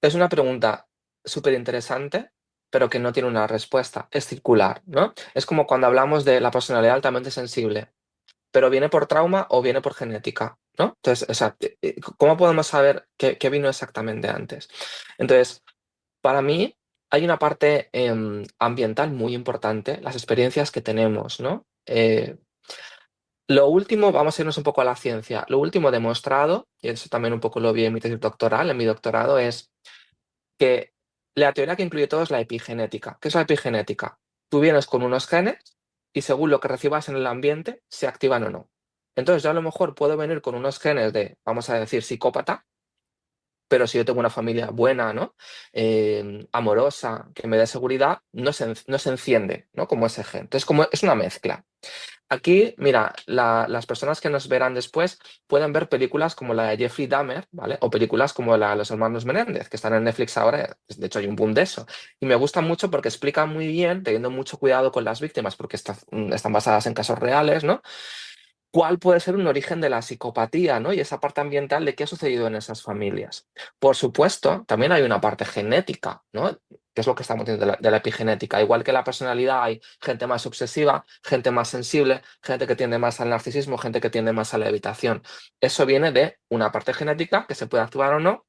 es una pregunta súper interesante, pero que no tiene una respuesta. Es circular, ¿no? Es como cuando hablamos de la personalidad altamente sensible, pero ¿viene por trauma o viene por genética? ¿No? Entonces, o sea, ¿cómo podemos saber qué vino exactamente antes? Entonces, para mí hay una parte ambiental muy importante, las experiencias que tenemos, ¿no? Lo último, vamos a irnos un poco a la ciencia. Lo último demostrado, y eso también un poco lo vi en mi tesis doctoral, en mi doctorado, es que la teoría que incluye todo es la epigenética. ¿Qué es la epigenética? Tú vienes con unos genes y según lo que recibas en el ambiente, se activan o no. Entonces yo a lo mejor puedo venir con unos genes de, vamos a decir, psicópata, pero si yo tengo una familia buena, ¿no? Amorosa, que me dé seguridad, no se enciende, ¿no? Como ese gen. Entonces, como es una mezcla. Aquí, mira, las personas que nos verán después pueden ver películas como la de Jeffrey Dahmer, ¿vale? O películas como la de los hermanos Menéndez, que están en Netflix ahora. De hecho, hay un boom de eso. Y me gusta mucho porque explican muy bien, teniendo mucho cuidado con las víctimas, porque están basadas en casos reales, ¿no? ¿Cuál puede ser un origen de la psicopatía, ¿no? Y esa parte ambiental de qué ha sucedido en esas familias. Por supuesto, también hay una parte genética, ¿no? Que es lo que estamos diciendo de la epigenética. Igual que la personalidad, hay gente más obsesiva, gente más sensible, gente que tiende más al narcisismo, gente que tiende más a la evitación. Eso viene de una parte genética que se puede activar o no,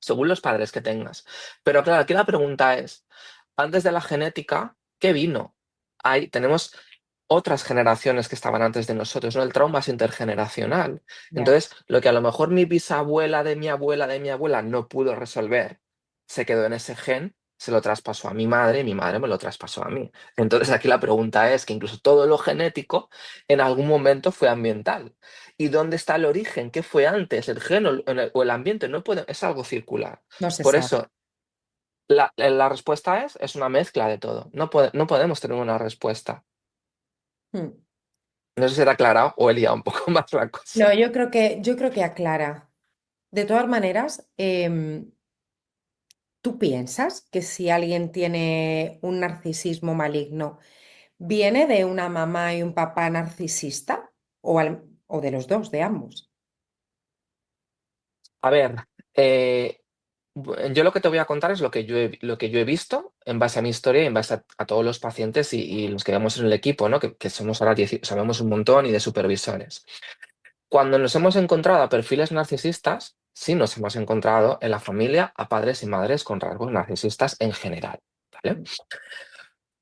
según los padres que tengas. Pero claro, aquí la pregunta es, antes de la genética, ¿qué vino? Tenemos otras generaciones que estaban antes de nosotros, ¿no? El trauma es intergeneracional. ya. Entonces, lo que a lo mejor mi bisabuela de mi abuela no pudo resolver, se quedó en ese gen, se lo traspasó a mi madre y mi madre me lo traspasó a mí. Entonces, aquí la pregunta es que incluso todo lo genético en algún momento fue ambiental. ¿Y dónde está el origen? ¿Qué fue antes? ¿El gen o el ambiente? No puede, es algo circular. No se Por sabe. eso, la respuesta es una mezcla de todo. No podemos tener una respuesta. Mm. No sé si era aclarado o he liado un poco más la No, cosa. yo creo que aclara. De todas maneras, ¿tú piensas que si alguien tiene un narcisismo maligno, viene de una mamá y un papá narcisista? ¿O de los dos, de ambos? A ver, eh, yo lo que te voy a contar es lo que yo he visto en base a mi historia y en base a todos los pacientes y los que vemos en el equipo, ¿no? Que somos ahora 10, sabemos un montón y de supervisores. Cuando nos hemos encontrado a perfiles narcisistas, sí nos hemos encontrado en la familia a padres y madres con rasgos narcisistas en general, ¿vale?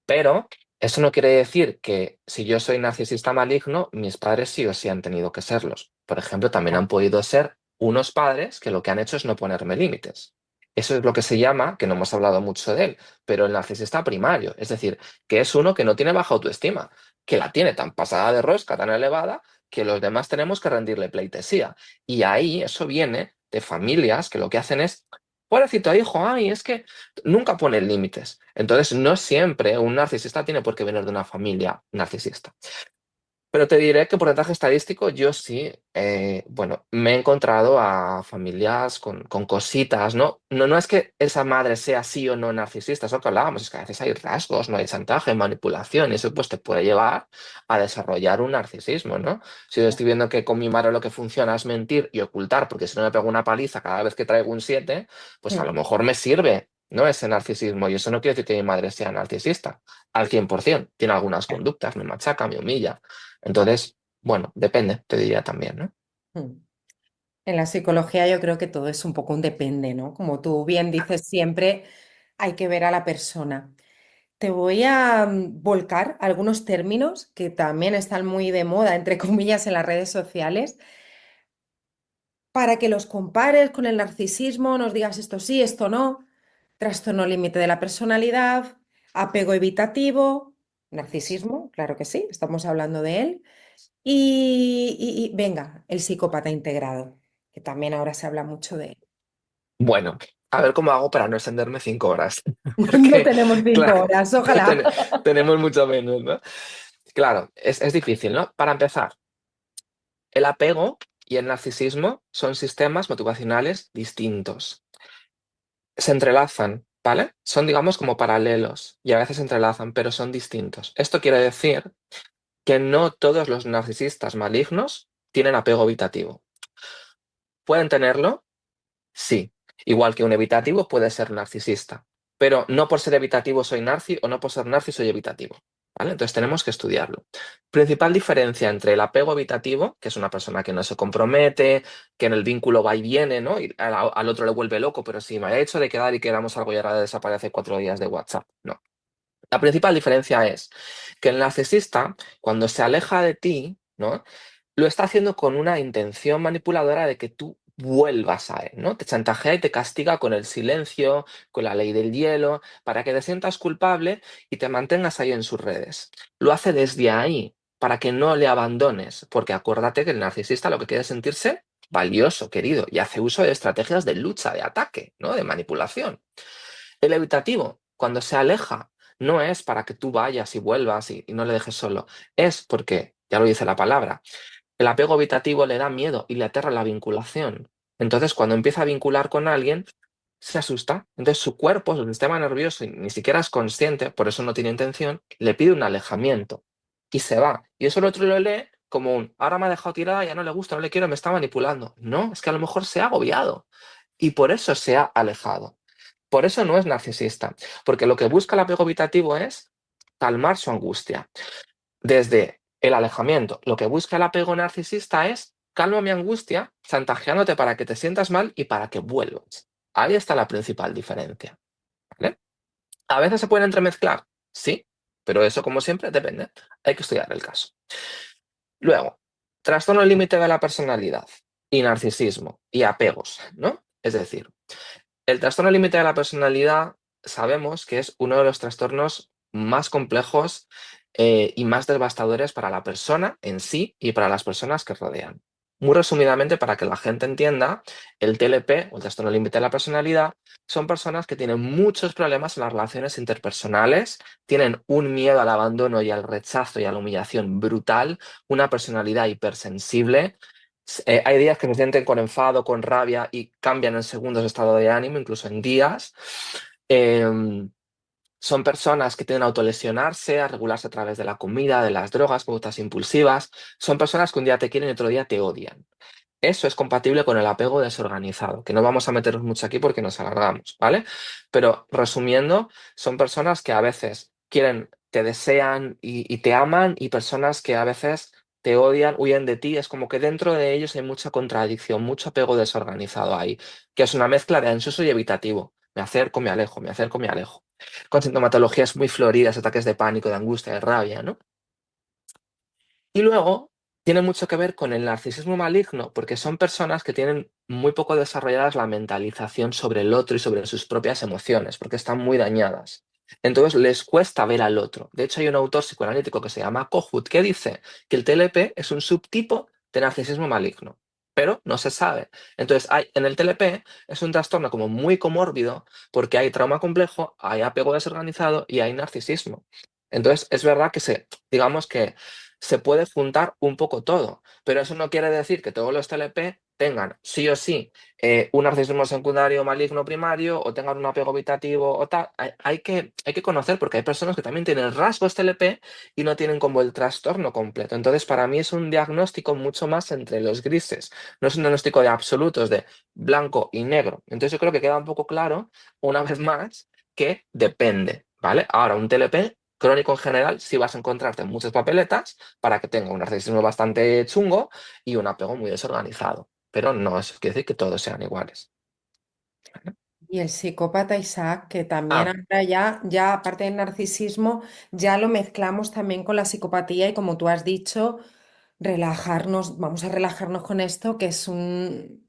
Pero eso no quiere decir que si yo soy narcisista maligno, mis padres sí o sí han tenido que serlos. Por ejemplo, también han Ya. podido ser unos padres que lo que han hecho es no ponerme límites. Eso es lo que se llama, que no hemos hablado mucho de él, pero el narcisista primario, es decir, que es uno que no tiene baja autoestima, que la tiene tan pasada de rosca, tan elevada, que los demás tenemos que rendirle pleitesía. Y ahí eso viene de familias que lo que hacen es, pobrecito hijo, ay, es que nunca ponen límites. Entonces, no siempre un narcisista tiene por qué venir de una familia narcisista. Pero te diré que porcentaje estadístico, yo sí, bueno, me he encontrado a familias con cositas, ¿no? No es que esa madre sea sí o no narcisista, es lo que hablábamos, es que a veces hay rasgos, ¿no? Hay chantaje, manipulación, y eso pues te puede llevar a desarrollar un narcisismo, ¿no? Si yo estoy viendo que con mi madre lo que funciona es mentir y ocultar, porque si no me pego una paliza cada vez que traigo un 7, pues a lo Mm. mejor me sirve, ¿no? Ese narcisismo, y eso no quiere decir que mi madre sea narcisista, al 100%, tiene algunas Ya. conductas, me machaca, me humilla. Entonces, bueno, depende, te diría también, ¿no? Mm. En la psicología yo creo que todo es un poco un depende, ¿no? Como tú bien dices, siempre hay que ver a la persona. Te voy a volcar algunos términos que también están muy de moda, entre comillas, en las redes sociales, para que los compares con el narcisismo, nos digas esto sí, esto no, trastorno límite de la personalidad, apego evitativo, narcisismo, claro que sí, estamos hablando de él, y venga, el psicópata integrado, que también ahora se habla mucho de él. Bueno, a ver cómo hago para no extenderme 5 horas, No porque, tenemos cinco claro, horas, ojalá. tenemos mucho menos, ¿no? Claro, es difícil, ¿no? Para empezar, el apego y el narcisismo son sistemas motivacionales distintos. Se entrelazan, ¿vale? Son, digamos, como paralelos y a veces se entrelazan, pero son distintos. Esto quiere decir que no todos los narcisistas malignos tienen apego evitativo. ¿Pueden tenerlo? Sí, igual que un evitativo puede ser narcisista, pero no por ser evitativo soy narci o no por ser narci soy evitativo, ¿vale? Entonces tenemos que estudiarlo. Principal diferencia entre el apego evitativo, que es una persona que no se compromete, que en el vínculo va y viene, ¿no? Y al otro le vuelve loco, pero si me ha hecho de quedar y quedamos algo y ahora desaparece 4 días de WhatsApp, no. La principal diferencia es que el narcisista, cuando se aleja de ti, ¿no? Lo está haciendo con una intención manipuladora de que tú vuelvas a él, ¿no? Te chantajea y te castiga con el silencio, con la ley del hielo, para que te sientas culpable y te mantengas ahí en sus redes. Lo hace desde ahí, para que no le abandones, porque acuérdate que el narcisista lo que quiere es sentirse valioso, querido, y hace uso de estrategias de lucha, de ataque, ¿no? De manipulación. El evitativo, cuando se aleja, no es para que tú vayas y vuelvas y no le dejes solo, es porque, ya lo dice la palabra, el apego evitativo le da miedo y le aterra la vinculación. Entonces, cuando empieza a vincular con alguien, se asusta. Entonces, su cuerpo, su sistema nervioso, y ni siquiera es consciente, por eso no tiene intención, le pide un alejamiento y se va. Y eso el otro lo lee como un, ahora me ha dejado tirada, ya no le gusta, no le quiero, me está manipulando. No, es que a lo mejor se ha agobiado y por eso se ha alejado. Por eso no es narcisista, porque lo que busca el apego evitativo es calmar su angustia. Desde el alejamiento, lo que busca el apego narcisista es calma mi angustia, chantajeándote para que te sientas mal y para que vuelvas. Ahí está la principal diferencia, ¿vale? A veces se pueden entremezclar, sí, pero eso, como siempre, depende. Hay que estudiar el caso. Luego, trastorno límite de la personalidad y narcisismo y apegos, ¿no? Es decir, el trastorno límite de la personalidad sabemos que es uno de los trastornos más complejos y más devastadores para la persona en sí y para las personas que rodean. Muy resumidamente, para que la gente entienda, el TLP o el trastorno límite de la personalidad son personas que tienen muchos problemas en las relaciones interpersonales, tienen un miedo al abandono y al rechazo y a la humillación brutal, una personalidad hipersensible. Hay días que se sienten con enfado, con rabia y cambian en segundos de estado de ánimo, incluso en días. Em, Son personas que tienden a autolesionarse, a regularse a través de la comida, de las drogas, conductas impulsivas. Son personas que un día te quieren y otro día te odian. Eso es compatible con el apego desorganizado, que no vamos a meternos mucho aquí porque nos alargamos, ¿vale? Pero resumiendo, son personas que a veces quieren, te desean y te aman, y personas que a veces te odian, huyen de ti. Es como que dentro de ellos hay mucha contradicción, mucho apego desorganizado ahí, que es una mezcla de ansioso y evitativo. Me acerco, me alejo, me acerco, me alejo. Con sintomatologías muy floridas, ataques de pánico, de angustia, de rabia, ¿no? Y luego tiene mucho que ver con el narcisismo maligno, porque son personas que tienen muy poco desarrolladas la mentalización sobre el otro y sobre sus propias emociones, porque están muy dañadas. Entonces les cuesta ver al otro. De hecho, hay un autor psicoanalítico que se llama Kohut que dice que el TLP es un subtipo de narcisismo maligno, pero no se sabe. Entonces, en el TLP es un trastorno como muy comórbido porque hay trauma complejo, hay apego desorganizado y hay narcisismo. Entonces, es verdad que digamos que se puede juntar un poco todo, pero eso no quiere decir que todos los TLP tengan sí o sí un narcisismo secundario maligno primario o tengan un apego evitativo o tal. Hay que conocer, porque hay personas que también tienen rasgos TLP y no tienen como el trastorno completo. Entonces, para mí es un diagnóstico mucho más entre los grises, no es un diagnóstico de absolutos, de blanco y negro. Entonces, yo creo que queda un poco claro, una vez más, que depende, ¿vale? Ahora, un TLP crónico en general, sí vas a encontrarte muchas papeletas para que tenga un narcisismo bastante chungo y un apego muy desorganizado. Pero no eso quiere decir que todos sean iguales. Y el psicópata Isaac, que también Ah, ahora ya aparte del narcisismo, ya lo mezclamos también con la psicopatía y como tú has dicho, relajarnos, vamos a relajarnos con esto, que es un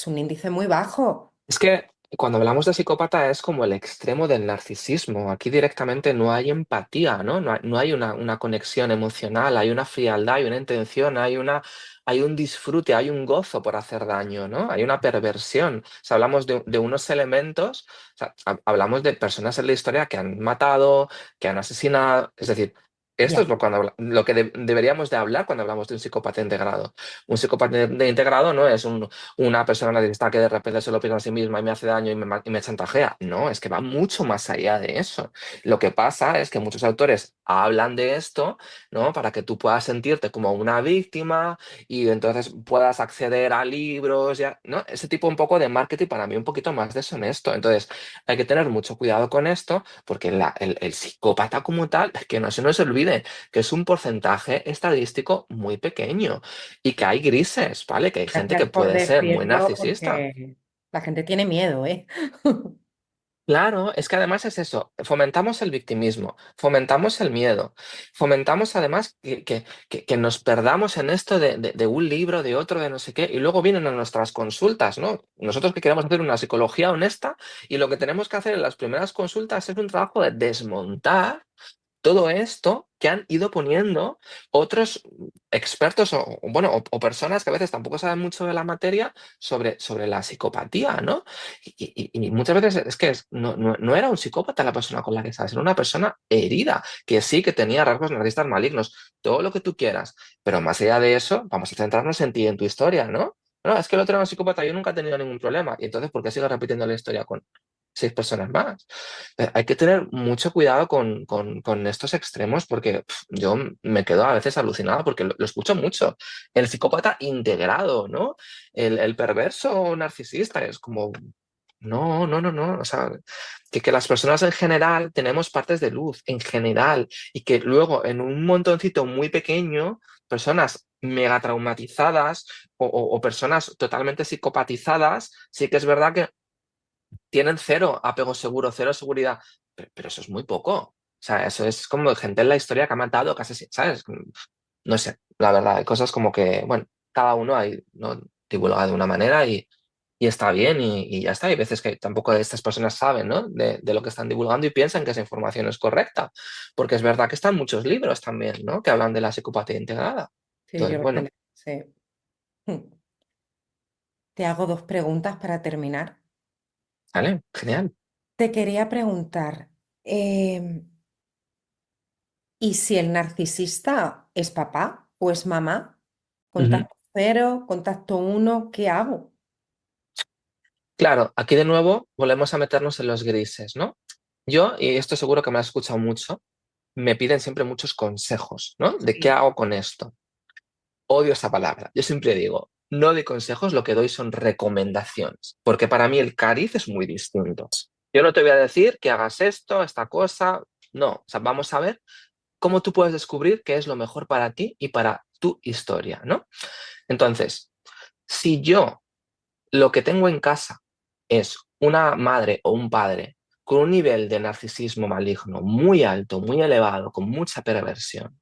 índice muy bajo. es que cuando hablamos de psicópata es como el extremo del narcisismo. Aquí directamente no hay empatía, ¿no? No hay una conexión emocional, hay una frialdad, hay una intención, hay un disfrute, hay un gozo por hacer daño, ¿no? Hay una perversión. O sea, hablamos de unos elementos, o sea, hablamos de personas en la historia que han matado, que han asesinado. Es decir, esto Ya. es lo que deberíamos de hablar cuando hablamos de un psicópata integrado. Un psicópata integrado no es una persona narcisista que de repente se lo piensa a sí misma y me hace daño y me chantajea. No, es que va mucho más allá de eso. Lo que pasa es que muchos autores hablan de esto, ¿no? Para que tú puedas sentirte como una víctima y entonces puedas acceder a libros, ya, ¿no? Ese tipo un poco de marketing para mí un poquito más deshonesto. Entonces, hay que tener mucho cuidado con esto porque el psicópata como tal, es que no se nos olvide que es un porcentaje estadístico muy pequeño y que hay grises, ¿vale? Que hay gente que Gracias por puede ser muy decirlo, narcisista. porque la gente tiene miedo, ¿eh? Claro, es que además es eso, fomentamos el victimismo, fomentamos el miedo, fomentamos además que nos perdamos en esto de un libro, de otro, de no sé qué, y luego vienen a nuestras consultas, ¿no? Nosotros que queremos hacer una psicología honesta y lo que tenemos que hacer en las primeras consultas es un trabajo de desmontar todo esto que han ido poniendo otros expertos bueno, o personas que a veces tampoco saben mucho de la materia sobre la psicopatía, ¿no? Y muchas veces es que no era un psicópata la persona con la que estabas, era una persona herida, que sí que tenía rasgos narcisistas malignos, todo lo que tú quieras, pero más allá de eso, vamos a centrarnos en ti, en tu historia, ¿no? No, es que el otro era un psicópata, yo nunca he tenido ningún problema. Y entonces, ¿por qué sigo repitiendo la historia con seis personas más? Hay que tener mucho cuidado con estos extremos porque yo me quedo a veces alucinado porque lo escucho mucho. El psicópata integrado, ¿no? El perverso narcisista es como, no, no, no, no. O sea, que las personas en general tenemos partes de luz, en general, y que luego en un montoncito muy pequeño, personas mega traumatizadas o personas totalmente psicopatizadas, sí que es verdad que tienen cero apego seguro, cero seguridad, pero eso es muy poco. O sea, eso es como gente en la historia que ha matado, casi, ¿sabes? No sé, la verdad, hay cosas como que, bueno, cada uno hay, ¿no? Divulga de una manera y está bien y ya está. Hay veces que tampoco estas personas saben, ¿no? De lo que están divulgando y piensan que esa información es correcta, porque es verdad que están muchos libros también, ¿no? Que hablan de la psicopatía integrada. Sí, Entonces, yo lo bueno, sé. Sí. Te hago dos preguntas para terminar. ¿Vale? Genial. Te quería preguntar, em, ¿y si el narcisista es papá o es mamá? Ujú. Contacto cero, contacto uno, ¿qué hago? Claro, aquí de nuevo volvemos a meternos en los grises, ¿no? Yo, y esto seguro que me has escuchado mucho, me piden siempre muchos consejos, ¿no? ¿De qué Sí. hago con esto? Odio esa palabra. Yo siempre digo, no doy consejos, lo que doy son recomendaciones, porque para mí el cariz es muy distinto. Yo no te voy a decir que hagas esto, esta cosa, no. O sea, vamos a ver cómo tú puedes descubrir qué es lo mejor para ti y para tu historia, ¿no? Entonces, si yo lo que tengo en casa es una madre o un padre con un nivel de narcisismo maligno muy alto, muy elevado, con mucha perversión,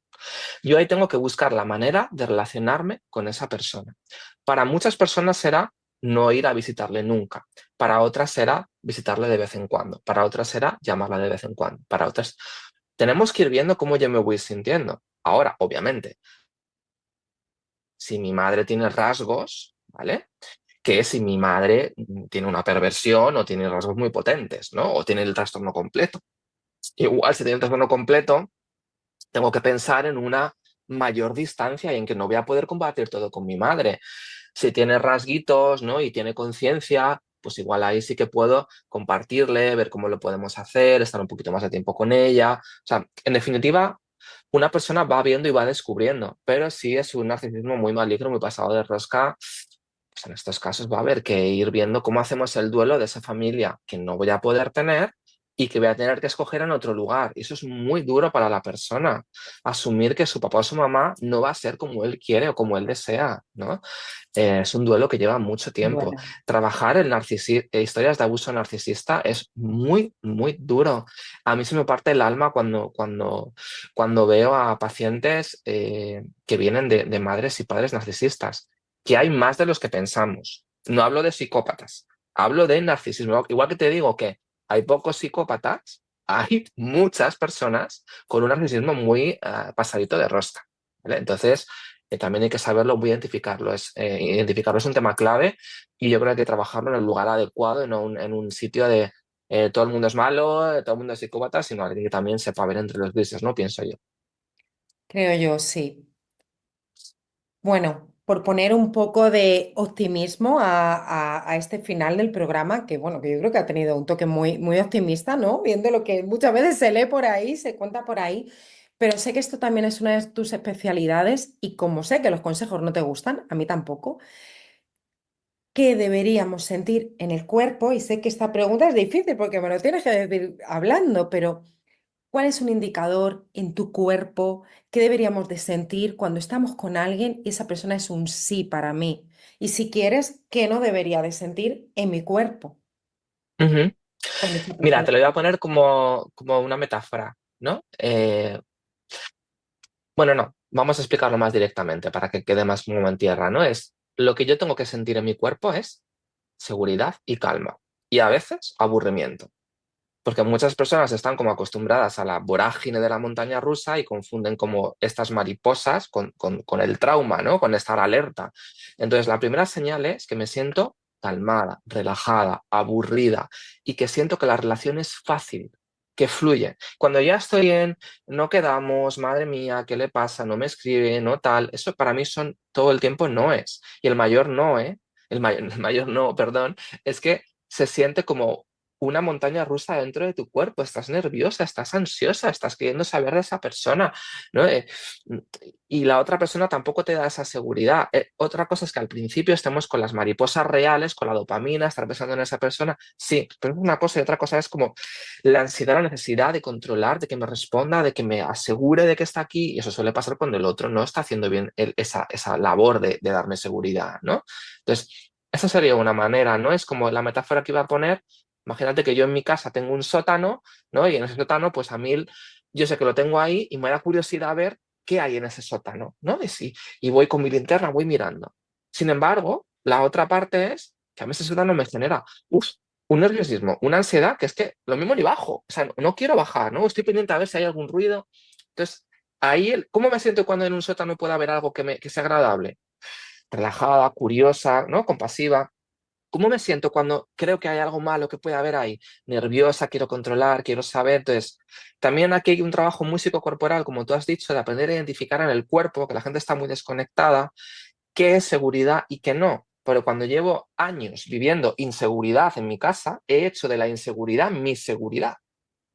yo ahí tengo que buscar la manera de relacionarme con esa persona. Para muchas personas será no ir a visitarle nunca. Para otras será visitarle de vez en cuando. Para otras será llamarla de vez en cuando. Para otras tenemos que ir viendo cómo yo me voy sintiendo. Ahora, obviamente, si mi madre tiene rasgos, ¿vale? Que si mi madre tiene una perversión o tiene rasgos muy potentes, ¿no? O tiene el trastorno completo. Igual si tiene el trastorno completo, tengo que pensar en una mayor distancia y en que no voy a poder compartir todo con mi madre. Si tiene rasguitos, ¿no? Y tiene conciencia, pues igual ahí sí que puedo compartirle, ver cómo lo podemos hacer, estar un poquito más de tiempo con ella. O sea, en definitiva, una persona va viendo y va descubriendo, pero si es un narcisismo muy maligno, muy pasado de rosca, pues en estos casos va a haber que ir viendo cómo hacemos el duelo de esa familia que no voy a poder tener y que voy a tener que escoger en otro lugar. Y eso es muy duro para la persona, asumir que su papá o su mamá no va a ser como él quiere o como él desea, ¿no? Es un duelo que lleva mucho tiempo. Bueno, Trabajar historias de abuso narcisista es muy, muy duro. A mí se me parte el alma cuando veo a pacientes que vienen de madres y padres narcisistas, que hay más de los que pensamos. No hablo de psicópatas, hablo de narcisismo. Igual que te digo que hay pocos psicópatas, hay muchas personas con un narcisismo muy pasadito de rosca. ¿Vale? Entonces, también hay que saberlo, identificarlo. Identificarlo es un tema clave y yo creo que hay que trabajarlo en el lugar adecuado, y no en un sitio de todo el mundo es malo, todo el mundo es psicópata, sino alguien que también sepa ver entre los grises, ¿no? Pienso yo. creo yo, sí. Bueno, por poner un poco de optimismo a este final del programa, que bueno, que yo creo que ha tenido un toque muy, muy optimista, ¿no? Viendo lo que muchas veces se lee por ahí, se cuenta por ahí, pero sé que esto también es una de tus especialidades y como sé que los consejos no te gustan, a mí tampoco, ¿qué deberíamos sentir en el cuerpo? Y sé que esta pregunta es difícil porque me lo tienes que decir hablando, pero ¿cuál es un indicador en tu cuerpo que deberíamos de sentir cuando estamos con alguien y esa persona es un sí para mí? Y si quieres, ¿qué no debería de sentir en mi cuerpo Ujú. cuando esa Mira, persona... te lo voy a poner como una metáfora, ¿no? Bueno, no, vamos a explicarlo más directamente para que quede más como en tierra, ¿no? Es lo que yo tengo que sentir en mi cuerpo es seguridad y calma. Y a veces aburrimiento. Porque muchas personas están como acostumbradas a la vorágine de la montaña rusa y confunden como estas mariposas con el trauma, ¿no? Con estar alerta. Entonces, la primera señal es que me siento calmada, relajada, aburrida y que siento que la relación es fácil, que fluye. Cuando ya estoy en, no quedamos, madre mía, ¿qué le pasa? No me escribe, no tal. Eso para mí son todo el tiempo no es. Y el mayor no, ¿eh? El mayor no, perdón, es que se siente como una montaña rusa dentro de tu cuerpo, estás nerviosa, estás ansiosa, estás queriendo saber de esa persona, ¿no? Y la otra persona tampoco te da esa seguridad. Otra cosa es que al principio estemos con las mariposas reales, con la dopamina, estar pensando en esa persona, sí, pero es una cosa y otra cosa es como la ansiedad, la necesidad de controlar, de que me responda, de que me asegure de que está aquí, y eso suele pasar cuando el otro no está haciendo bien esa labor de darme seguridad, ¿no? Entonces, esa sería una manera, ¿no? Es como la metáfora que iba a poner. Imagínate que yo en mi casa tengo un sótano, ¿no? Y en ese sótano, pues a mí, yo sé que lo tengo ahí y me da curiosidad ver qué hay en ese sótano, ¿no? Y voy con mi linterna, voy mirando. Sin embargo, la otra parte es que a mí ese sótano me genera, un nerviosismo, una ansiedad, que es que lo mismo ni bajo, o sea, no quiero bajar, ¿no? Estoy pendiente a ver si hay algún ruido. Entonces, ahí, ¿cómo me siento cuando en un sótano puede haber algo que sea agradable? relajada, curiosa, ¿no? Compasiva. ¿Cómo me siento cuando creo que hay algo malo que puede haber ahí? Nerviosa, quiero controlar, quiero saber. Entonces, también aquí hay un trabajo muy psicocorporal, como tú has dicho, de aprender a identificar en el cuerpo, que la gente está muy desconectada, qué es seguridad y qué no. Pero cuando llevo años viviendo inseguridad en mi casa, he hecho de la inseguridad mi seguridad.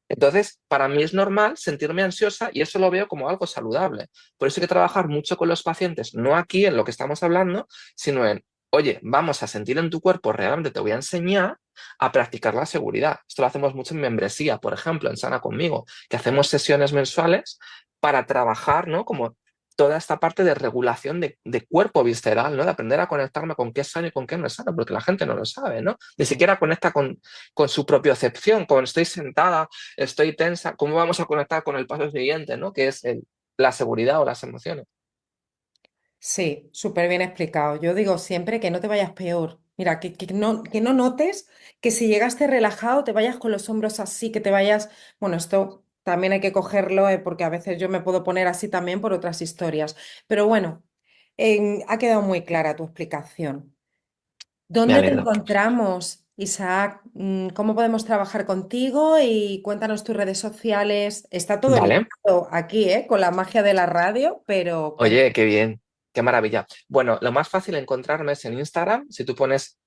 Entonces, para mí es normal sentirme ansiosa y eso lo veo como algo saludable. Por eso hay que trabajar mucho con los pacientes, no aquí en lo que estamos hablando, sino en, oye, vamos a sentir en tu cuerpo, realmente te voy a enseñar a practicar la seguridad. Esto lo hacemos mucho en membresía, por ejemplo, en Sana Conmigo, que hacemos sesiones mensuales para trabajar, ¿no? Como toda esta parte de regulación de cuerpo visceral, ¿no? De aprender a conectarme con qué es sano y con qué no es sano, porque la gente no lo sabe, ¿no? Ni siquiera conecta con su propiocepción, con estoy sentada, estoy tensa, ¿cómo vamos a conectar con el paso siguiente, ¿no? Que es la seguridad o las emociones. Sí, súper bien explicado. Yo digo siempre que no te vayas peor. Mira, que no notes que si llegaste relajado te vayas con los hombros así, que te vayas... Bueno, esto también hay que cogerlo porque a veces yo me puedo poner así también por otras historias. Pero bueno, ha quedado muy clara tu explicación. Me ¿Dónde te alegro. encontramos, Isaac? ¿Cómo podemos trabajar contigo? Y cuéntanos tus redes sociales. Está todo Vale. ligado aquí, ¿eh? Con la magia de la radio, pero Oye, qué bien, qué maravilla. Bueno, lo más fácil de encontrarme es en Instagram. Si tú pones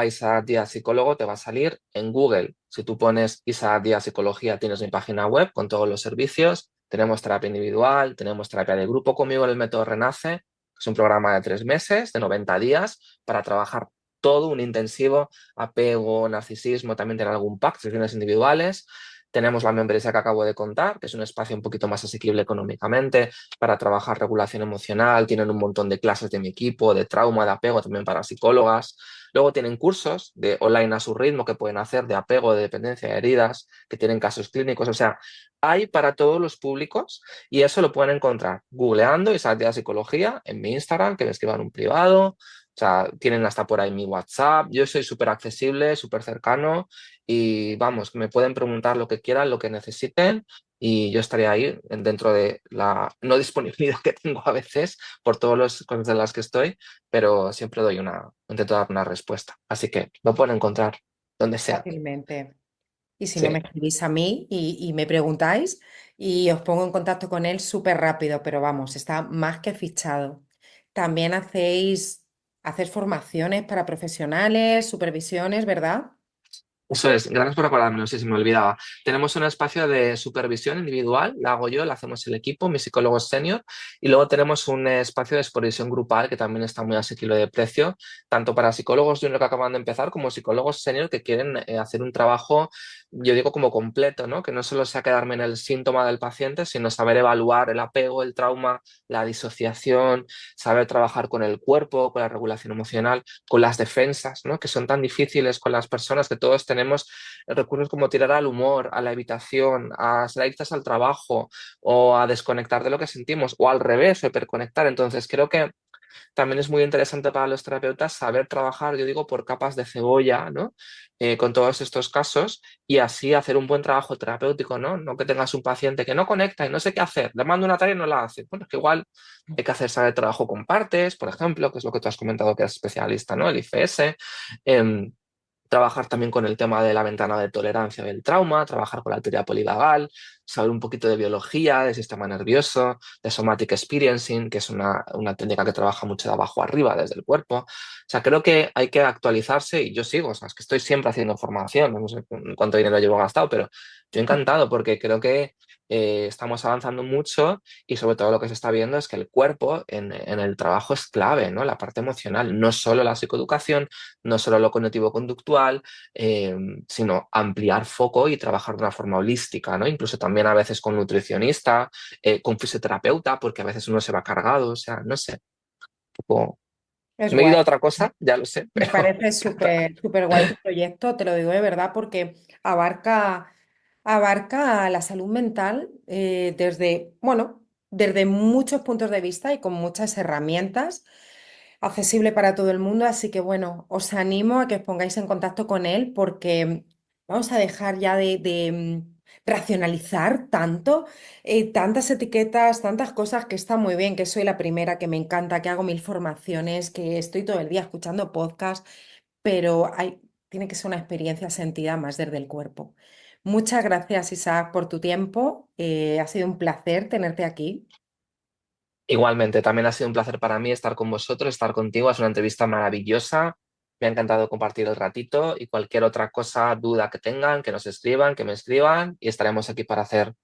@Isaac Díaz Psicólogo, te va a salir en Google. Si tú pones Isaac Díaz Psicología, tienes mi página web con todos los servicios. Tenemos terapia individual, tenemos terapia de grupo conmigo en el método Renace, que es un programa de 3 meses, de 90 días, para trabajar todo un intensivo, apego, narcisismo, también tener algún pack, sesiones individuales. Tenemos la membresía que acabo de contar, que es un espacio un poquito más asequible económicamente para trabajar regulación emocional, tienen un montón de clases de mi equipo, de trauma, de apego, también para psicólogas. Luego tienen cursos de online a su ritmo que pueden hacer de apego, de dependencia de heridas, que tienen casos clínicos. O sea, hay para todos los públicos y eso lo pueden encontrar googleando Isaac de la Psicología en mi Instagram, que me escriban un privado. O sea, tienen hasta por ahí mi WhatsApp. Yo soy súper accesible, súper cercano y vamos, me pueden preguntar lo que quieran, lo que necesiten y yo estaré ahí dentro de la no disponibilidad que tengo a veces por todas las cosas en las que estoy, pero siempre intento dar una respuesta. Así que lo pueden encontrar donde sea. fácilmente. Y si no, me Sí. escribís a mí y me preguntáis y os pongo en contacto con él súper rápido, pero vamos, está más que fichado. También hacéis formaciones para profesionales, supervisiones, ¿verdad? Eso es, gracias por acordarme, no sé si me olvidaba. Tenemos un espacio de supervisión individual, la hago yo, la hacemos el equipo, mi psicólogo senior, y luego tenemos un espacio de supervisión grupal que también está muy asequible de precio, tanto para psicólogos junior que acaban de empezar como psicólogos senior que quieren hacer un trabajo, yo digo como completo, ¿no? Que no solo sea quedarme en el síntoma del paciente, sino saber evaluar el apego, el trauma, la disociación, saber trabajar con el cuerpo, con la regulación emocional, con las defensas, ¿no? Que son tan difíciles con las personas que todos tenemos recursos como tirar al humor, a la evitación, a ser adictas al trabajo o a desconectar de lo que sentimos o al revés, o hiperconectar. Entonces creo que también es muy interesante para los terapeutas saber trabajar, yo digo, por capas de cebolla, ¿no? Con todos estos casos y así hacer un buen trabajo terapéutico, ¿no? No que tengas un paciente que no conecta y no sé qué hacer, le mando una tarea y no la hace. Bueno, es que igual hay que hacer saber trabajo con partes, por ejemplo, que es lo que tú has comentado que eres especialista, ¿no? El IFS. em, Trabajar también con el tema de la ventana de tolerancia del trauma, trabajar con la teoría polivagal, saber un poquito de biología, del sistema nervioso, de somatic experiencing, que es una técnica que trabaja mucho de abajo arriba, desde el cuerpo. O sea, creo que hay que actualizarse y yo sigo, o sea, es que estoy siempre haciendo formación, no sé cuánto dinero llevo gastado, pero yo encantado porque creo que estamos avanzando mucho y sobre todo lo que se está viendo es que el cuerpo en el trabajo es clave, ¿no? La parte emocional, no solo la psicoeducación, no solo lo cognitivo-conductual, eh, sino ampliar foco y trabajar de una forma holística, ¿no? Incluso también a veces con nutricionista, con fisioterapeuta, porque a veces uno se va cargado, o sea, no sé, un poco... Es Me he ido guay. a otra cosa, ya lo sé, Me pero parece súper, súper guay tu proyecto, te lo digo de verdad, porque abarca la salud mental bueno, desde muchos puntos de vista y con muchas herramientas, accesible para todo el mundo. Así que bueno, os animo a que os pongáis en contacto con él porque vamos a dejar ya racionalizar tanto, tantas etiquetas, tantas cosas que está muy bien, que soy la primera, que me encanta, que hago mil formaciones, que estoy todo el día escuchando podcasts, pero tiene que ser una experiencia sentida más desde el cuerpo. Muchas gracias, Isaac, por tu tiempo. Ha sido un placer tenerte aquí. Igualmente, también ha sido un placer para mí estar con vosotros, estar contigo. Es una entrevista maravillosa. Me ha encantado compartir el ratito y cualquier otra cosa, duda que tengan, que nos escriban, que me escriban y estaremos aquí para hacer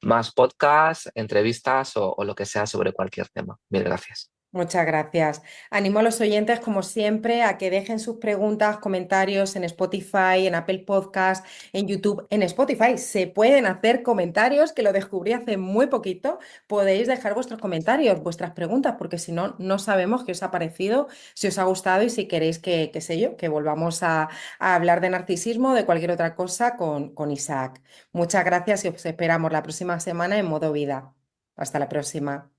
más podcasts, entrevistas o lo que sea sobre cualquier tema. Mil gracias. Muchas gracias. Animo a los oyentes, como siempre, a que dejen sus preguntas, comentarios en Spotify, en Apple Podcast, en YouTube. En Spotify se pueden hacer comentarios, que lo descubrí hace muy poquito. Podéis dejar vuestros comentarios, vuestras preguntas, porque si no, no sabemos qué os ha parecido, si os ha gustado y si queréis que, qué sé yo, que volvamos a hablar de narcisismo o de cualquier otra cosa con Isaac. Muchas gracias y os esperamos la próxima semana en Modo Vida. Hasta la próxima.